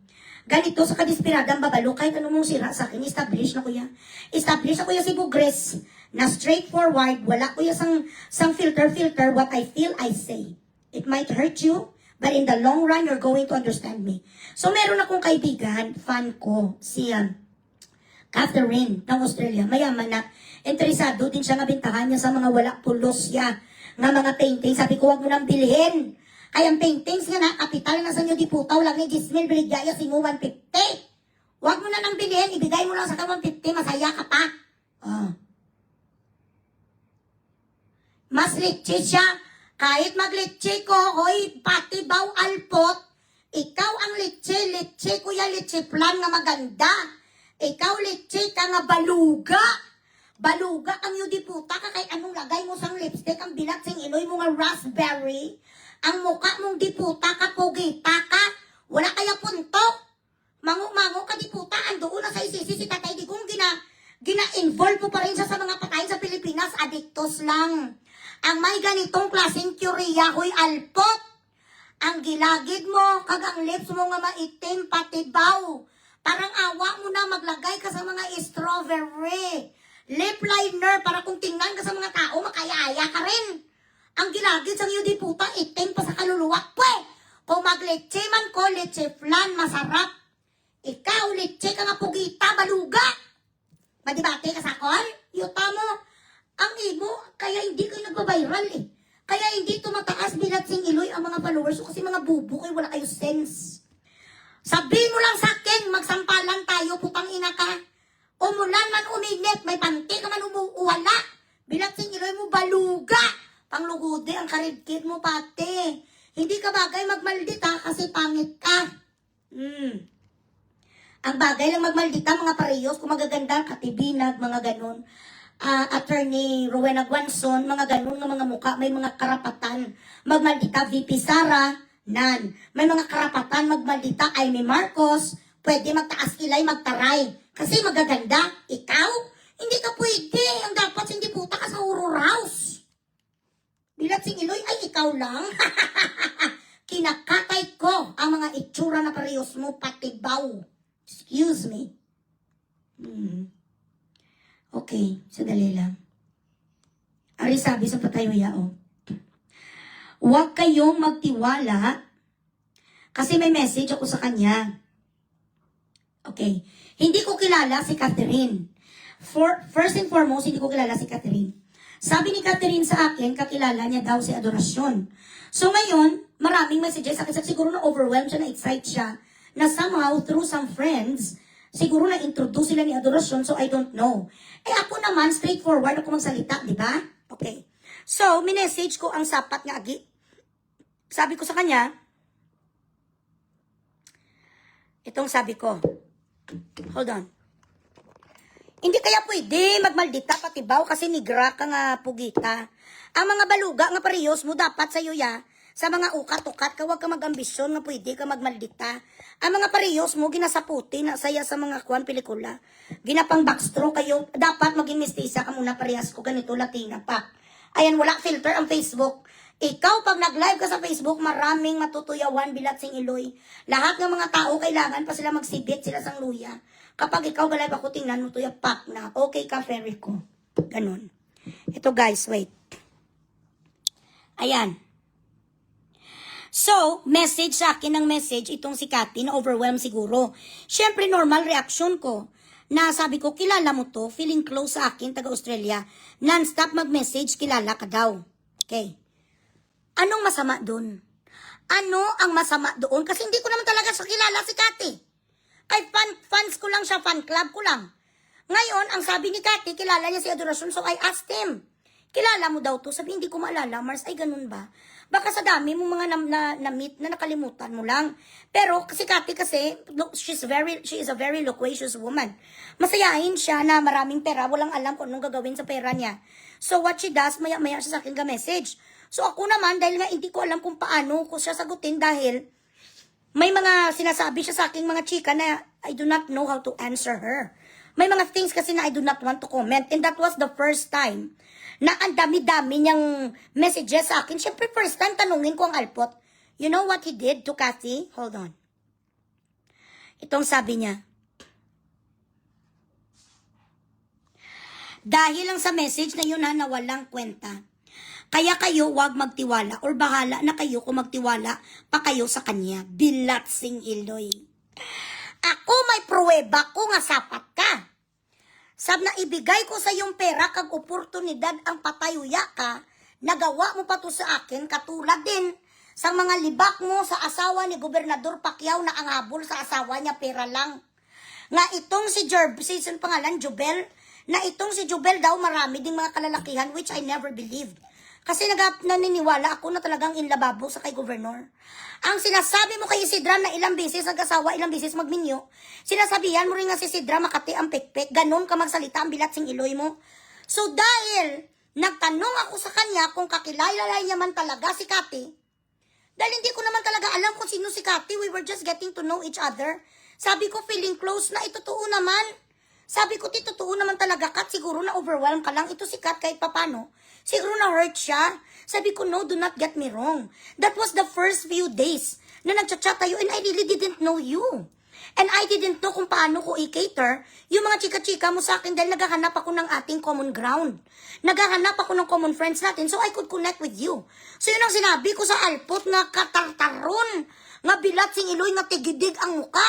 Ganito, sa kadispiradang babalo, kahit ano mong sira sa akin, establish na kuya. Establish na kuya si Bugres na straightforward, wala kuya sang filter, what I feel, I say. It might hurt you, but in the long run, you're going to understand me. So, meron akong kaibigan, fan ko, si Catherine ng Australia. Mayaman na. Interesado din siya nga bintahan niya sa mga wala pulos siya. Nga mga painting. Sabi ko, wag mo nang bilhin. Kaya ang paintings nga na, kapital na sa inyo, di putaw lang ni Gismil, biligaya, singo 150. Wag mo na nang bilhin, ibigay mo lang sa 150, masaya ka pa. Mas litchi siya. Kahit maglitsi ko, hoy, pati baw alpot, ikaw ang litsi, kuya, litsi plan nga maganda. Ikaw litsi ka nga baluga. Baluga kang yu di puta ka kay anong lagay mo sang lipstick, ang bilat sing Eloy mo nga raspberry. Ang muka mong di puta ka, pugita ka. Wala kaya puntok. Mango-mango ka di puta, andoon na sa isisi si Tatay Digong, gina-involve mo pa rin siya sa mga patayin sa Pilipinas, adiktos lang. Ang may ganitong klaseng kyuriya, hoy alpot. Ang gilagid mo, kagang lips mo nga maitim, pati baw. Parang awa mo na maglagay ka sa mga strawberry. Lip liner, para kung tingnan ka sa mga tao, makaya-aya ka rin. Ang gilagid sa iyo di puta, itim pa sa kaluluwa. Pwe! Kung maglitse man ko, litse flan, masarap. Ikaw, litse ka nga pugita, baluga. Madibate ka sa kon? Yuta mo. Ang imo, kaya hindi kayo nagbabiral Kaya hindi tumataas bilatsing Eloy ang mga followers ko kasi mga bubo kayo, wala kayo sense. Sabihin mo lang sa akin, magsampalan tayo, putang ina ka. Umulan man uminit, may panty ka man umuwala. Bilatsing Eloy mo, baluga. Panglugode ang karidkid mo pati. Hindi ka bagay magmaldita kasi pangit ka. Ang bagay lang magmaldita, mga parehos, kung magaganda, katibinag, mga ganon. Attorney Rowena Guanzon, mga ganun ng mga muka, may mga karapatan magmaldita. VP Sara, nan. May mga karapatan magmaldita. Amy Marcos, pwede magtaas kilay, magtaray. Kasi magaganda. Ikaw, hindi ka pwede. Ang dapat hindi puta ka sa Horror House. Bilatsing Eloy, ay ikaw lang. Kinakatay ko ang mga itsura na parehos mo, pati baw. Excuse me. Okay, sadali lang. Ari sabi sa patayo yao. Huwag kayong magtiwala kasi may message ako sa kanya. Okay. Hindi ko kilala si Catherine. First and foremost, hindi ko kilala si Catherine. Sabi ni Catherine sa akin, kakilala niya daw si Adorasyon. So ngayon, maraming messages sa akin. Siguro na-overwhelmed siya, na-excite siya, na somehow, through some friends, siguro na-introduce sila ni Adorasyon, so I don't know. Eh ako naman, straightforward ako magsalita, di ba? Okay. So, minessage ko ang sapat nga agi. Sabi ko sa kanya, itong sabi ko, hold on. Hindi kaya pwede magmaldita patibaw kasi nigra ka nga pugita. Ang mga baluga nga parehos mo dapat sa ya, sa mga ukat-ukat ka, huwag ka mag-ambisyon nga pwede ka magmaldita. Ang mga parehos mo, ginasaputi na saya sa mga kuwan pelikula. Ginapang backstroke kayo, dapat maging mestiza ka muna parehas ko, ganito, Latina pa. Ayan, wala filter ang Facebook. Ikaw, pag nag-live ka sa Facebook, maraming matutuyawan, bilat sing iloy. Lahat ng mga tao, kailangan pa sila magsibit, sila sang luya. Kapag ikaw ga-live ako, tingnan mo tuya, pak na. Okay ka, ferry ko. Ganon. Ito guys, wait. Ayan. So, message sa akin ng message, itong si Cathy, na overwhelmed siguro. Siyempre, normal reaction ko. Na sabi ko, kilala mo to, feeling close sa akin, taga-Australia. Non-stop mag-message, kilala ka daw. Okay. Anong masama dun? Ano ang masama doon? Kasi hindi ko naman talaga siya kilala si Cathy. Kay fans ko lang siya, fan club ko lang. Ngayon, ang sabi ni Cathy, kilala niya si Adorasyon, so I asked him. Kilala mo daw to? Sabi, hindi ko maalala, Mars, ay ganun ba? Baka sa dami mong mga na-meet na nakalimutan mo lang. Pero si Cathy kasi, she is a very loquacious woman. Masayahin siya na maraming pera, walang alam kung anong gagawin sa pera niya. So what she does, maya-maya siya sa akin ka-message. So ako naman, dahil nga hindi ko alam kung paano ko siya sagutin dahil may mga sinasabi siya sa aking mga chika na I do not know how to answer her. May mga things kasi na I do not want to comment. And that was the first time na ang dami-dami niyang messages sa akin. Siyempre, first time tanungin ko ang alpot. You know what he did to Cathy? Hold on. Itong sabi niya. Dahil lang sa message na yun na walang kwenta. Kaya kayo wag magtiwala or bahala na kayo kung magtiwala pa kayo sa kanya. Bilat sing iloy. Ako may pruweba ko nga sapat ka. Sab na ibigay ko sa iyong pera kag oportunidad ang patayuya ka, nagawa mo pa to sa akin katulad din sa mga libak mo sa asawa ni Gobernador Pacquiao na ang habol sa asawa niya pera lang. Nga itong si season pangalan Jubel, na itong si Jubel daw marami ding mga kalalakihan which I never believed. Kasi naniniwala ako na talagang inlababo sa kay Governor. Ang sinasabi mo kay Isidra na ilang beses nag-asawa, ilang beses magminyo, sinasabihan mo rin nga si Isidra makati ang pekpek, ganon ka magsalita ang bilat sing iloy mo. So dahil nagtanong ako sa kanya kung kakilala niya man talaga si Cathy, dahil hindi ko naman talaga alam kung sino si Cathy, we were just getting to know each other. Sabi ko feeling close na itotoo naman. Sabi ko, totoo naman talaga, Kat. Siguro na overwhelm ka lang. Ito si Kat kahit papano. Siguro na hurt siya. Sabi ko, no, do not get me wrong. That was the first few days na nagchat-chat tayo and I really didn't know you. And I didn't know kung paano ko i-cater yung mga chika-chika mo sa akin dahil naghahanap ako ng ating common ground. Naghahanap ako ng common friends natin so I could connect with you. So yun ang sinabi ko sa alpot nga katartaron, nga bilat sing iloy, nga tigidig ang muka.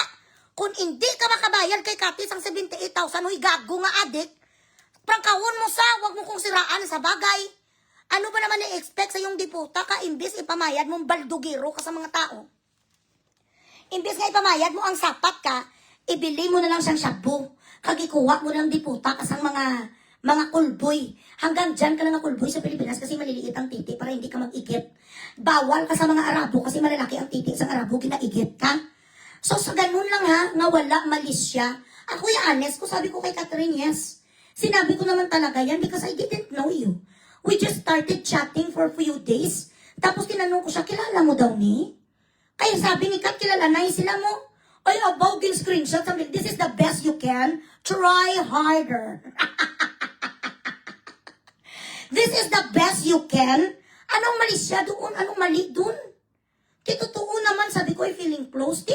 Kung hindi ka makabayad kay Cathy sang 78,000, huy gago nga adik, prangkawon mo sa, wag mo kong siraan sa bagay. Ano ba naman i-expect sa yung diputa ka, imbis ipamayad mong baldugiro ka sa mga tao? Imbis nga ipamayad mo ang sapat ka, ibili mo na lang siyang shabu. Kagikuha mo ng diputa ka sa mga kulboy. Hanggang dyan ka lang ang kulboy sa Pilipinas kasi maliliit ang titi para hindi ka mag-igip. Bawal ka sa mga Arabo kasi malalaki ang titi sa Arabo, ginaigip ka. So, sa ganun lang ha, nga wala, malis siya. Ako yung honest ko, sabi ko kay Catherine, yes. Sinabi ko naman talaga yan because I didn't know you. We just started chatting for a few days. Tapos tinanong ko siya, kilala mo daw ni? Kaya sabi ni Kat, kilala na sila mo. Ay, about yung screenshot, sabi, this is the best you can. Try harder. This is the best you can. Anong mali siya doon? Anong mali doon? Totoo naman, sabi ko, ay feeling close, di?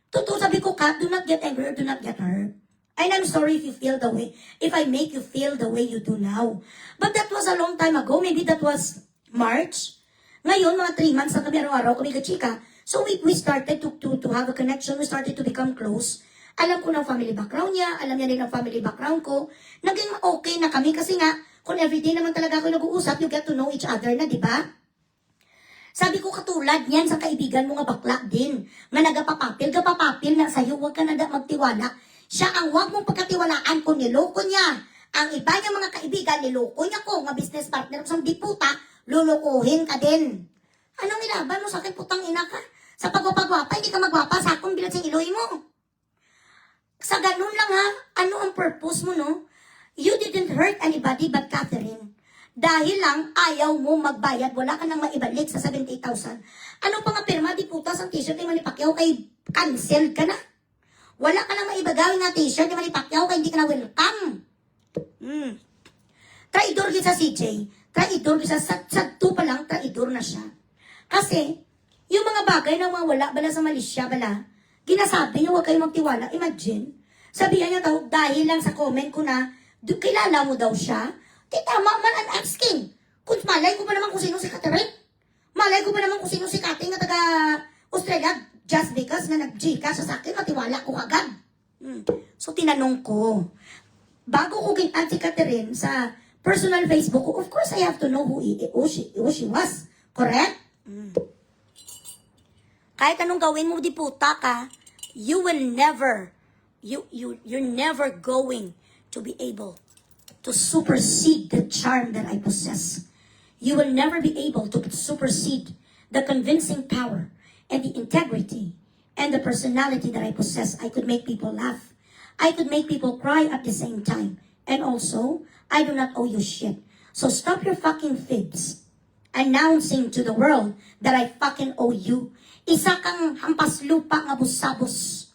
Totoo, sabi ko, Kat, do not get angry or do not get hurt. And I'm sorry if you feel the way, if I make you feel the way you do now. But that was a long time ago. Maybe that was March. Ngayon, mga 3 months na kami araw-araw kami kachika. So we started to have a connection. We started to become close. Alam ko ng family background niya. Alam niya din ang family background ko. Naging okay na kami kasi nga, kung everyday naman talaga ako nag-uusap, you get to know each other na, di ba? Sabi ko katulad niyan sa kaibigan mo nga bakla din. Nga nagapapapil na sa'yo, huwag ka na magtiwala. Siya ang huwag mong pagkatiwalaan kung niloko niya. Ang iba niya mga kaibigan, niloko niya ko, nga business partner ko sa di puta, lulukuhin ka din. Anong nilaban mo sa akin, putang ina ka? Sa pagwapagwapa, hindi ka magwapa sa akong bilat sing iloy mo. Sa ganun lang ha, ano ang purpose mo no? You didn't hurt anybody but Catherine. Dahil lang ayaw mo magbayad, wala ka nang maibalik sa 78,000. Ano pa nga pirma, di putas ang t-shirt ni Manny Pacquiao kay cancel ka na? Wala ka nang maibagawin na t-shirt ni Manny Pacquiao kay hindi ka na welcome. Traidor yun sa CJ. Traidor yun sa 2 pa lang, traidor na siya. Kasi, yung mga bagay na mga wala bala sa Malaysia bala, ginasabi niyo huwag kayo magtiwala. Imagine, sabihan niyo daw, dahil lang sa comment ko na, kilala mo daw siya, tama man ang asking. Kung malay ko pa naman kung sino si Catherine. Malay ko pa naman kung sino si Cathy nga taga Australia, just because na nag-Gcash sa akin, matiwala ko agad. So, tinanong ko, bago ko kin-add si Catherine sa personal Facebook ko, of course, I have to know who she was. Correct? Kahit anong gawin mo, di puta ka, you will never, you're never going to be able to supersede the charm that I possess. You will never be able to supersede the convincing power and the integrity and the personality that I possess. I could make people laugh. I could make people cry at the same time. And also, I do not owe you shit. So stop your fucking fibs. Announcing to the world that I fucking owe you. Isa kang hampas lupa nga busabos.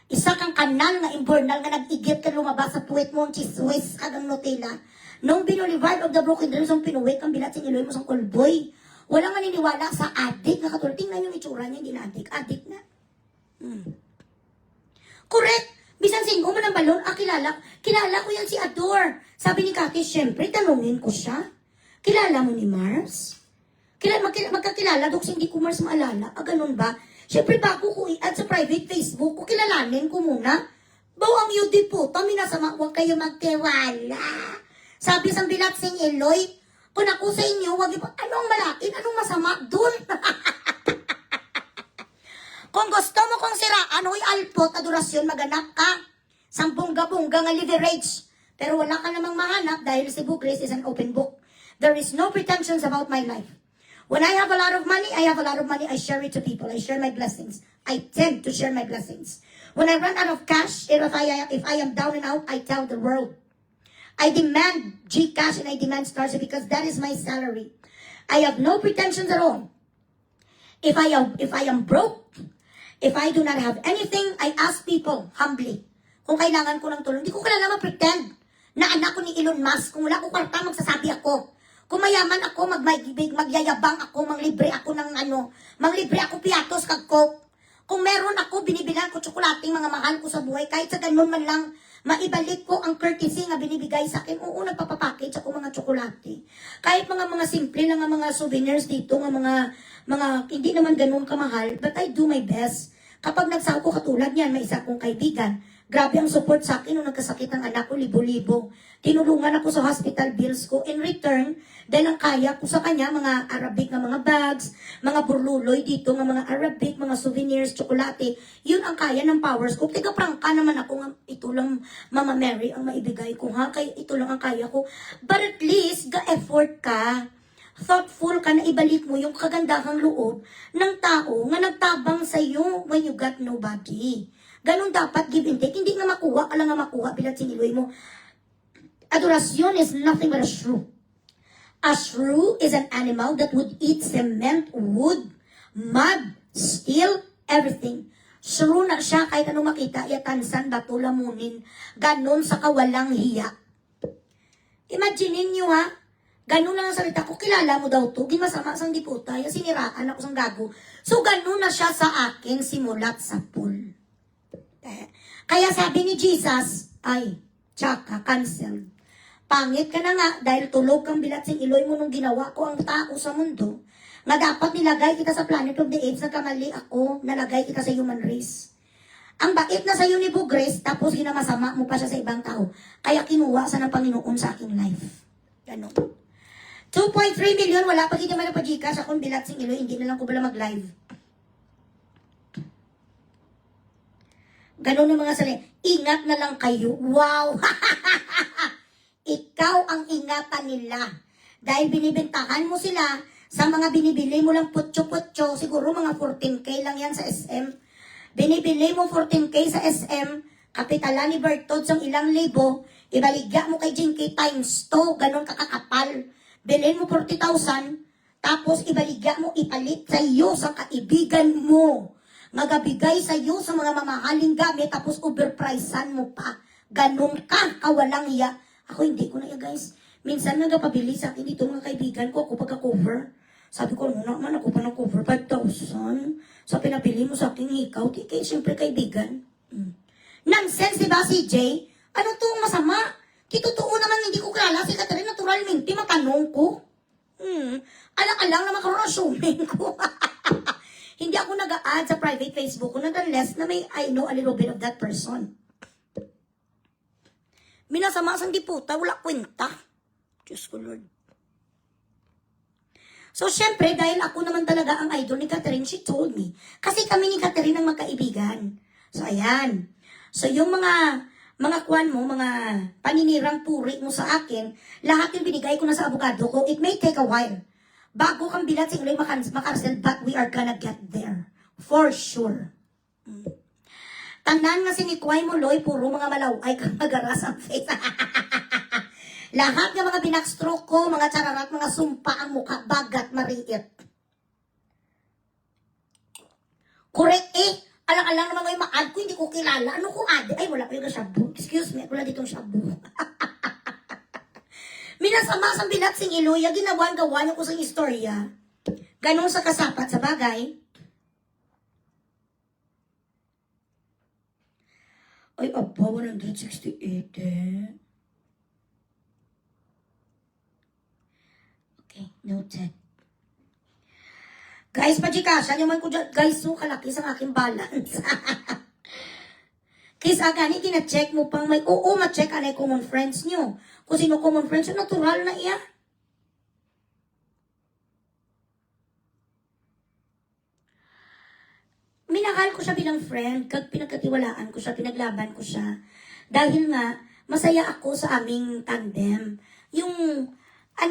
Isa kang kanal nga imburnal nga nag-igit ka lumabas sa puwet mo ang chiswis kagang Nutella. Nung binolivar of the broken dreams ang pinuwit ang bilat sing iloy mo sang kulboy. Walang maniniwala sa adik na katulad. Tingnan yung itsura niya, hindi na adik. Adik na. Correct. Bisan singko mo ng balon, kilala ko yan si Ador. Sabi ni Cathy, syempre, tanungin ko siya. Kilala mo ni Mars? Magkakilala, dok, hindi ko Mars maalala. Ganun ba? Syempre, bago ko i-add sa private Facebook ko, kilalanin ko muna. Bawang yudi po, minasama, huwag kayo magtiwala. Sabi sa bilat sing Eloy, kung ako sa inyo, wag iba, anong malakin, anong masama dun? Kung gusto mo kong siraan, huy alpot, adorasyon, maganap ka. Sampung-gabungga nga leverage. Pero wala ka namang mahanap dahil si Book Grace is an open book. There is no pretensions about my life. When I have a lot of money, I share it to people. I share my blessings. I tend to share my blessings. When I run out of cash, if I am down and out, I tell the world. I demand Gcash and I demand Starship because that is my salary. I have no pretensions at all. If I am broke, if I do not have anything, I ask people humbly. Kung kailangan ko ng tulong, hindi ko kailangan pretend na anak ko ni Elon Musk. Kung wala ko kwarta, magsasabi ako. Kung mayaman ako, magyayabang ako, manglibre ako ng manglibre ako piatos kag coke. Kung meron ako, binibilan ko tsokolating mga mahal ko sa buhay, kahit sa ganun man lang, maibalik ko ang courtesy nga binibigay sa akin. Oo, nagpapapackage ako mga tsokolate. Kahit mga simple na mga souvenirs dito, mga hindi naman ganun kamahal, but I do my best. Kapag nagsaw ko katulad niyan, may isa kong kaibigan, grabe ang support sa akin nung nagkasakit ang anak ko, libo-libo. Tinulungan ako sa hospital bills ko. In return, dahil ang kaya ko sa kanya, mga Arabic na mga bags, mga burluloy dito, mga Arabic, mga souvenirs, tsokolate, yun ang kaya ng powers ko. Tiga prangka naman ako nga, ito lang Mama Mary ang maibigay ko, ha? Kaya ito lang ang kaya ko. But at least, ga-effort ka. Thoughtful ka na ibalik mo yung kagandahang loob ng tao nga nagtabang sa iyo when you got nobody. Ganon dapat give and take. Hindi nga makuha, alang nga makuha, bilat siniloy mo. Adorasyon is nothing but a shrew. A shrew is an animal that would eat cement, wood, mud, steel, everything. Shrew na siya kahit anong makita, yatansan, bato, lamunin. Ganon sa kawalang hiya. Imagine nyo ha, ganon lang ang salita ko, kilala mo daw to, gimasama sang diputa, siniraan ako sang gago. So ganon na siya sa akin simulat sa pool. Kaya sabi ni Jesus, Ay, tsaka, cancel. Pangit ka na nga dahil tulog kang bilat sing iloy mo nung ginawa ko ang tao sa mundo na dapat nilagay kita sa planet of the apes, nagkamali ako, nalagay kita sa human race. Ang bait na sa'yo ni Bugres, tapos ginamasama mo pa siya sa ibang tao. Kaya kinuha sa ng Panginoon sa aking life. Ganon. 2.3 million, wala pa kita man na pa-Gcash, akong bilat sing iloy, hindi na lang ko bala mag-live. Ganon ang mga salita. Ingat na lang kayo. Wow! Ikaw ang ingatan nila. Dahil binibentahan mo sila sa mga binibili mo lang putyo-putyo, siguro mga 14K lang yan sa SM. Binibili mo 14K sa SM, kapitalan ni Bertod sa ilang libo, ibaligya mo kay Jinky times 2, ganon kakakapal. Bilhin mo 40,000, tapos ibaligya mo, ipalit sa iyo sa kaibigan mo. Magabigay sa iyo sa mga mamahaling gamit, tapos overpricean mo pa. Ganon ka, kawalang iya. Ako hindi ko na yan, guys. Minsan nagpapabili sa akin dito mga kaibigan ko, ako pagka-cover. Sabi ko, naman ako pa ng-cover 5,000. Sa pinabili mo sa akin, ikaw, kaya siyempre kaibigan. Nonsense, diba, CJ? Ano itong masama? Totoo naman, hindi ko kilala si Catherine, naturalmente, matanong ko. Alang-alang naman karoon assuming ko. Hindi ako nag-a-add sa private Facebook ko, nonetheless, na may I know a little bit of that person. Minasama sang diputa, wala kwenta. Diyos ko, Lord. So, syempre, dahil ako naman talaga ang idol ni Catherine, she told me. Kasi kami ni Catherine ang magkaibigan. So, ayan. So, yung mga kwan mo, mga paninirang puri mo sa akin, lahat yung binigay ko na sa abogado ko, it may take a while. Bago kang bilat sa inglay makarsel, but we are gonna get there. For sure. Tanan nga si ni Kway mo, Loy, puro mga malaway kang magaras ang face. Lahat ng mga binakstroke ko, mga chararat, mga sumpa ang mukha, bagat, mariit. Correct eh. Alang-alang naman ngayon ma-add ko, hindi ko kilala. Ano ko add? Ay, wala ko yung shabu. Excuse me, wala ditong shabu. Minasama sa bilat sing iluya, ginawan-gawa niyo ko sa istorya. Ganun sa kasapat sa bagay. Ay, aba, 168 eh. Okay, noted. Guys, pa-Gcashan naman ko dyan. Guys, so kalaki sa aking balance. Kisa gani, kina-check mo pang may, oo, ma-check anay common friends nyo. Kung sino common friends nyo, natural na iya. Minahal ko siya bilang friend, kag pinagkatiwalaan ko siya, pinaglaban ko siya. Dahil nga, masaya ako sa aming tandem. Yung,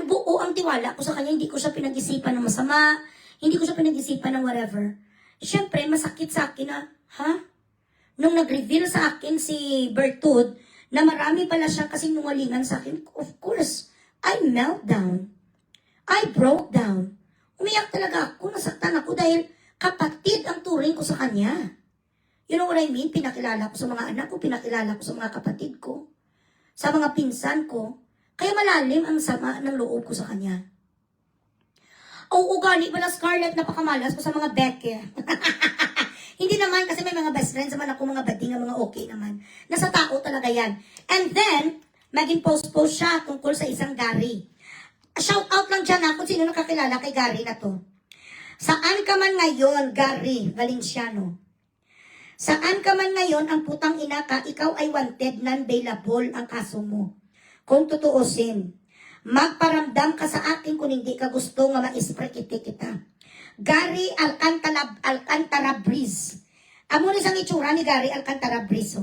buo ang tiwala ko sa kanya, hindi ko siya pinag-isipan ng masama, hindi ko siya pinag-isipan ng whatever. Siyempre, masakit sa akin na, Nung nag-reveal sa akin si Bertud, na marami pala siya kasing nungalingan sa akin, of course, I melt down. I broke down. Umiyak talaga ako, nasaktan ako dahil kapatid ang turing ko sa kanya. You know what I mean? Pinakilala ko sa mga anak ko, pinakilala ko sa mga kapatid ko, sa mga pinsan ko. Kaya malalim ang sama ng loob ko sa kanya. Oo, gani pala Scarlett, napakamalas ko sa mga Becky. Hindi naman, kasi may mga best friends naman ako, mga bading, mga okay naman. Nasa tao talaga yan. And then, maging post-post siya tungkol sa isang Gary. Shout out lang dyan kung sino nakakilala kay Gary na to. Saan ka man ngayon, Gary Valenciano? Saan ka man ngayon, ang putang ina ka, ikaw ay wanted, non-bailable ang kaso mo. Kung tutuusin, magparamdam ka sa akin kung hindi ka gusto nga ma-isprekite kita. Gary Alcantara Breeze. Amo ni sang itsura ni Gary Alcantara Breeze.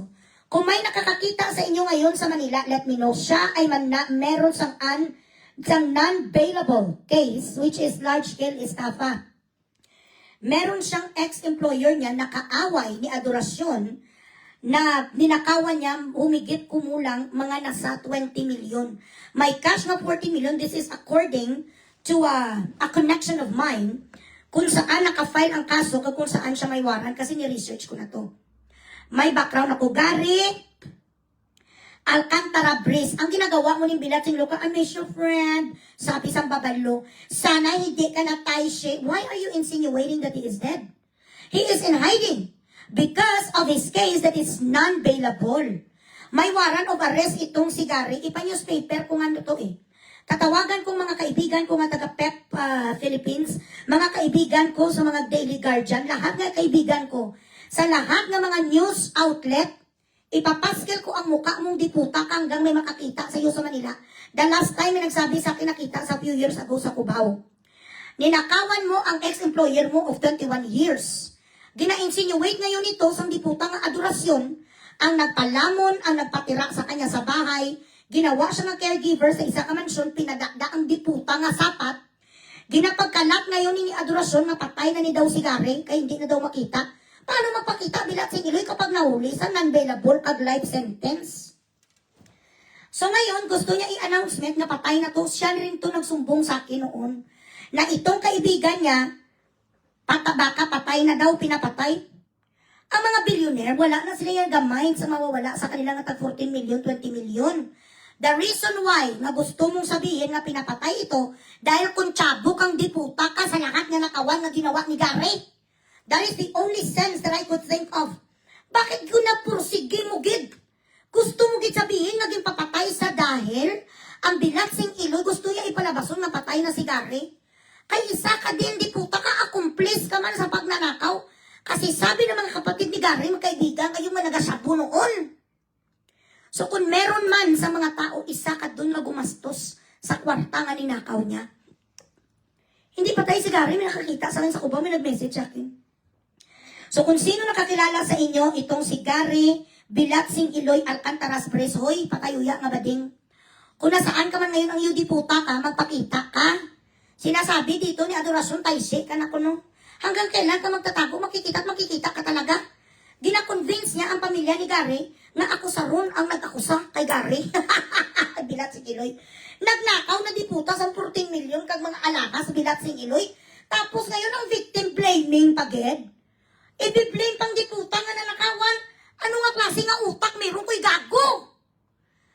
Kung may nakakakita sa inyo ngayon sa Manila, let me know. Siya ay meron sang non-bailable case, which is large-scale estafa. Meron siyang ex-employer niya na kaaway ni Adorasyon na ninakawan niya humigit kumulang mga nasa 20 million. May cash na 40 million. This is according to a connection of mine kung saan nakafile ang kaso kung saan siya may warrant kasi ni-research ko na to. May background ako. Gary Alcantara Breeze. Ang ginagawa mo ng bilating luka, I miss your friend. Sabi sa babalo, sana hindi ka na tayo. Why are you insinuating that he is dead? He is in hiding because of his case that is non-bailable. May warrant of arrest itong si Gary. Ipa-newspaper kung ano to eh. Tatawagan kong mga kaibigan ko nga taga PEP Philippines, mga kaibigan ko sa mga Daily Guardian, lahat nga kaibigan ko, sa lahat ng mga news outlet, ipapaskil ko ang mukha mong diputa hanggang may makakita sa iyo sa Manila. The last time may nagsabi sa akin nakita sa few years ago sa Cubao. Ninakawan mo ang ex-employer mo of 21 years. Gina-insinuate ngayon ito sa diputa ng adorasyon, ang nagpalamon, ang nagpatira sa kanya sa bahay, ginawa siya ng caregiver sa isa ka mansyon, pinadakda ang diputa nga sapat, ginapagkalat ngayon ni adorasyon na patay na ni daw si Gary, kaya hindi na daw makita. Paano magpakita bilat si Iloy kapag nahuli sa non-bailable kag life sentence? So ngayon, gusto niya i-announcement na patay na to. Siya rin to nagsumbong sa akin noon na itong kaibigan niya, baka patay na daw, pinapatay. Ang mga billionaire, wala na sila yung gamay sa mawawala sa kanilang tag 14 million, 20 million. The reason why na gusto mong sabihin na pinapatay ito, dahil kung tsabok ang diputa ka sa lahat na nakawan na ginawa ni Gary. That is the only sense that I could think of. Bakit ko na pursige mo, gid? Gusto mo gid sabihin naging papatay sa dahil ang bilatsing Iloy gusto niya ipalabason na patay na si Gary? Kay isa ka din, diputa ka, accomplice ka man sa pagnanakaw. Kasi sabi ng mga kapatid ni Gary, magkaibigan, kayong mga nagasabu noon. So kung meron man sa mga tao, isa ka doon na gumastos sa kwarta nga ninakaw niya. Hindi patay si Gary, may nakakita sa akin sa Cubao, may nag-message sa akin. So kung sino nakakilala sa inyo, itong si Gary Bilatsing Iloy Alcantaras Perez, hoy, patayuya nga bading. Kung nasaan ka man ngayon ang iyo diputa ka, magpakita ka. Sinasabi dito ni Adorasyon Taisi ka na kuno. Hanggang kailan ka magtatago, makikita at makikita ka talaga. Gina-convince niya ang pamilya ni Gary na ako sa ron ang nag-akusa kay Gary. Bilatsing Iloy. Nagnakaw na diputa sa 14 million kag mga alahas Bilatsing Iloy. Tapos ngayon ang victim blaming paged. I-blame pang diputa nga nanakawan. Ano nga klase nga utak meron ko'y gago?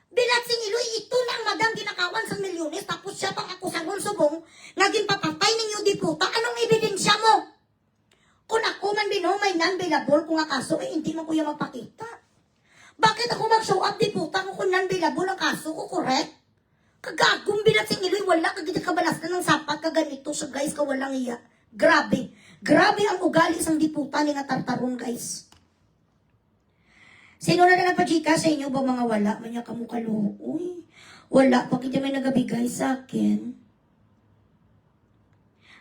Bilatsing Iloy, ito lang madam ginakawan sa milyones, tapos siya pang ako sa subong, naging papatay ninyo diputa. Anong ebidensya mo? Kung ako man may non-bailable kung nga kaso, hindi mo kuya magpakita. Bakit ako mag-show up diputa kung non-bailable ang kaso ko, correct? Kagagong Bilatsing Iloy, wala kagiti kabalas na ng sapat kaganito sa guys, kawalang iya. Grabe. Grabe ang ugali sang diputa ni nga tartaron, guys. Sino na nagpa-chika sa inyo ba mga wala? Manya kamukalo. Uy, wala. Bakit may nagabigay sa akin?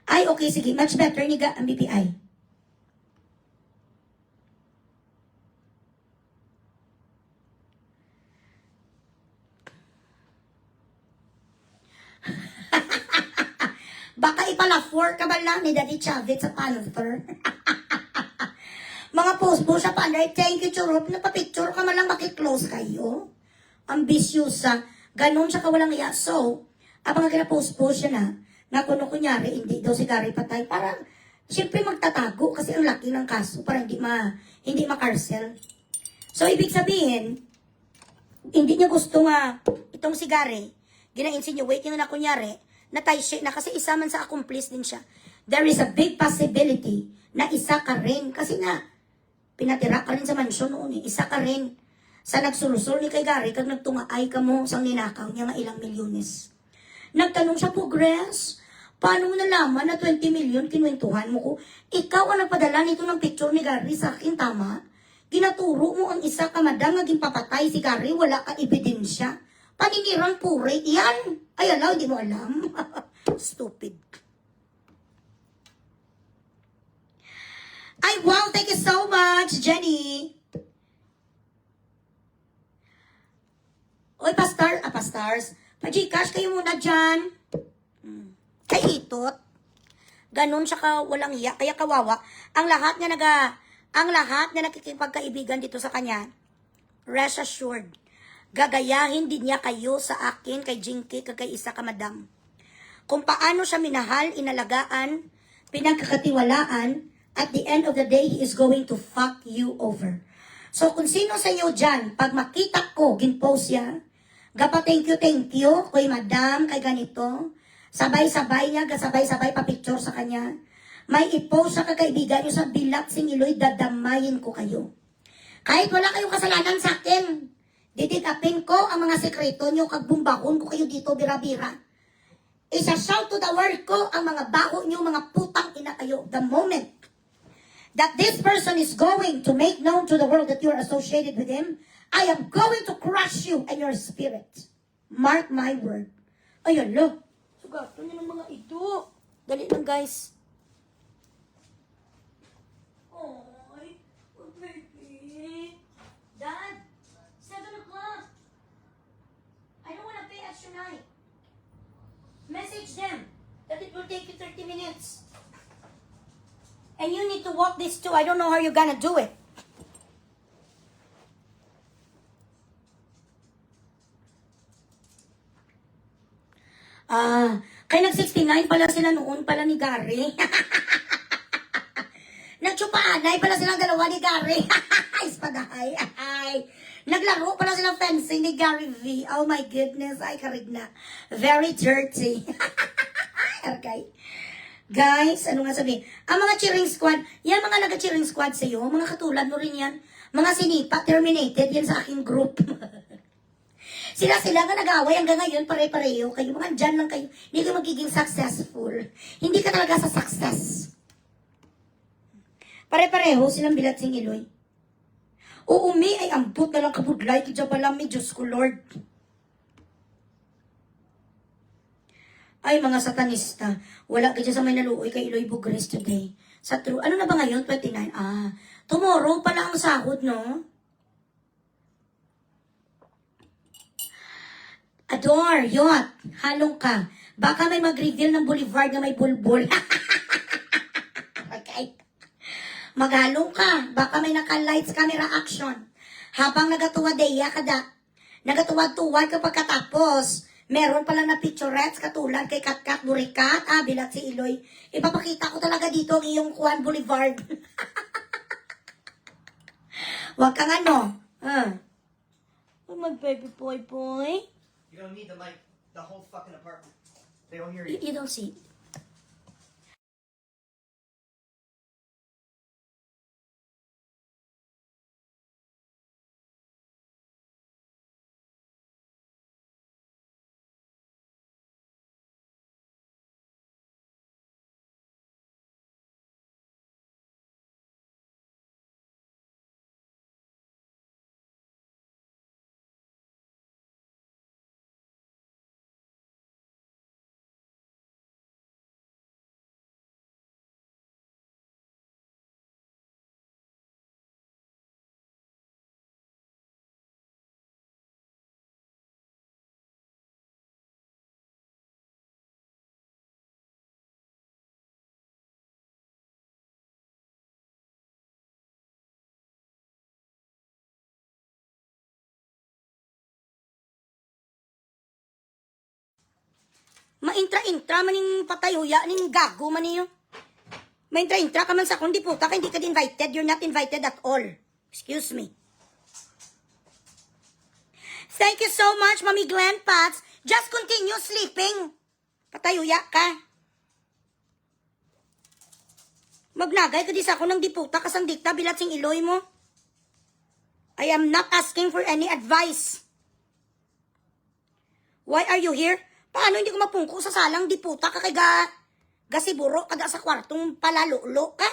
Ay, okay, sige. Much better ni ang BPI. Baka ipala-4 ka ba lang ni Daddy Chavez sa Panther? Mga post po sa Panther, thank you, Churop. Napapicture ka man lang, makiclose kayo. Ambisyosa. Ganon siya kawalang iya. So, abang nga kina-post po siya na kuno kunyari, hindi daw si Gary patay. Para, siyempre magtatago kasi ang laki ng kaso para hindi makarsel. So, ibig sabihin, hindi niya gusto nga itong si Gary, gina-insinuate niya na kunyari, na Taisi na kasi isa man sa accomplice din siya. There is a big possibility na isa ka rin. Kasi nga, pinatira ka rin sa mansyon noon eh. Isa ka rin sa nagsulusol ni kay Gary kag nagtungaay ka mo sang ninakaw niya nga ilang milyones. Nagtanong siya, Progress, paano mo nalaman na 20 million kinwentuhan mo ko? Ikaw ang nagpadala nito ng picture ni Gary sa akin, tama? Ginaturo mo ang isa ka madam naging papatay si Gary, wala ka ebidensya. Paninirang pure, yan. Ay, alaw, hindi mo alam. Stupid. Ay, wow, thank you so much, Jenny. Oy, pastars. Pa-Gcash kayo muna dyan. Kay Itot. Ganon siya ka walang iya, kaya kawawa. Ang lahat na nakikipagkaibigan dito sa kanya, rest assured, gagayahin din niya kayo sa akin, kay Jinky, kay isa ka madam. Kung paano siya minahal, inalagaan, pinagkakatiwalaan, at the end of the day, he is going to fuck you over. So, kung sino sa inyo dyan, pag makita ko, ginpost yan, gapa thank you, kay madam, kay ganito, sabay-sabay niya, sabay-sabay pa-picture sa kanya, may i-post sa kagaibigan niyo sa Bilatsing Iloy, dadamayin ko kayo. Kahit wala kayong kasalanan sa akin, Dididapin ko ang mga sekreto nyo, kag bumbahon ko kayo dito, bira-bira. Isa-shout to the world ko ang mga baho nyo, mga putang ina kayo. The moment that this person is going to make known to the world that you're associated with him, I am going to crush you and your spirit. Mark my word. Ayun, lo. Sugato niyo ng mga ito. Dali lang, guys. Oy, oh, baby. Dad, 7 o'clock. I don't want to pay extra night. Message them that it will take you 30 minutes. And you need to walk this too. I don't know how you're gonna do it. Kaya nag-69 pala sila noon pala ni Gary. Nagtsupaanay pala silang dalawa ni Gary. Ispadahay. Ay. Naglaro pala silang fencing ni Gary V. Oh my goodness. Ay, karig na. Very dirty. Okay. Guys, ano nga sabi? Ang mga cheering squad, yan mga nag-cheering squad sa'yo, mga katulad mo rin yan. Mga sinipa, terminated yan sa aking group. Sila nga nag-away hanggang ngayon, pare-pareho kayo. Mga dyan lang kayo. Hindi kayo magiging successful. Hindi ka talaga sa success. Pare-pareho silang bilat sing Iloy. Oo, may ay ambot na lang kabudlay. Tidya pa lang, may Diyos ko, Lord. Ay, mga satanista. Wala kayo sa may naluoy kay Iloy Bugres today. Sa true, ano na ba ngayon? 29? Tomorrow pala ang sahod, no? Adore, yot, halong ka. Baka may mag-reveal ng boulevard na may bulbul. Okay. Maghalong ka. Baka may naka-lights camera action. Habang nagatuwadeya kada. Nagatuwad-tuwad kapag katapos. Meron pala na picturettes katulad kay Katkat Burikat. Bilat si Iloy. Ipapakita ko talaga dito ang iyong Juan Boulevard. Huwag kang ano. Oh, my baby boy. You don't need the mic. The whole fucking apartment. They don't hear you. You don't see. Maintra-intra maning patayoya, ning gago man niyo. Maintra-intra ka man sa kundi puta ka, hindi ka invited. You're not invited at all. Excuse me. Thank you so much, Mami Glenn Pats. Just continue sleeping. Patayoya ka. Magnagay ka di sa ako ng diputa kasang dikta bilat sing Iloy mo. I am not asking for any advice. Why are you here? Paano hindi ko mapungko sa salang diputa ka kay gasiburo kada sa kwartong palalulo ka?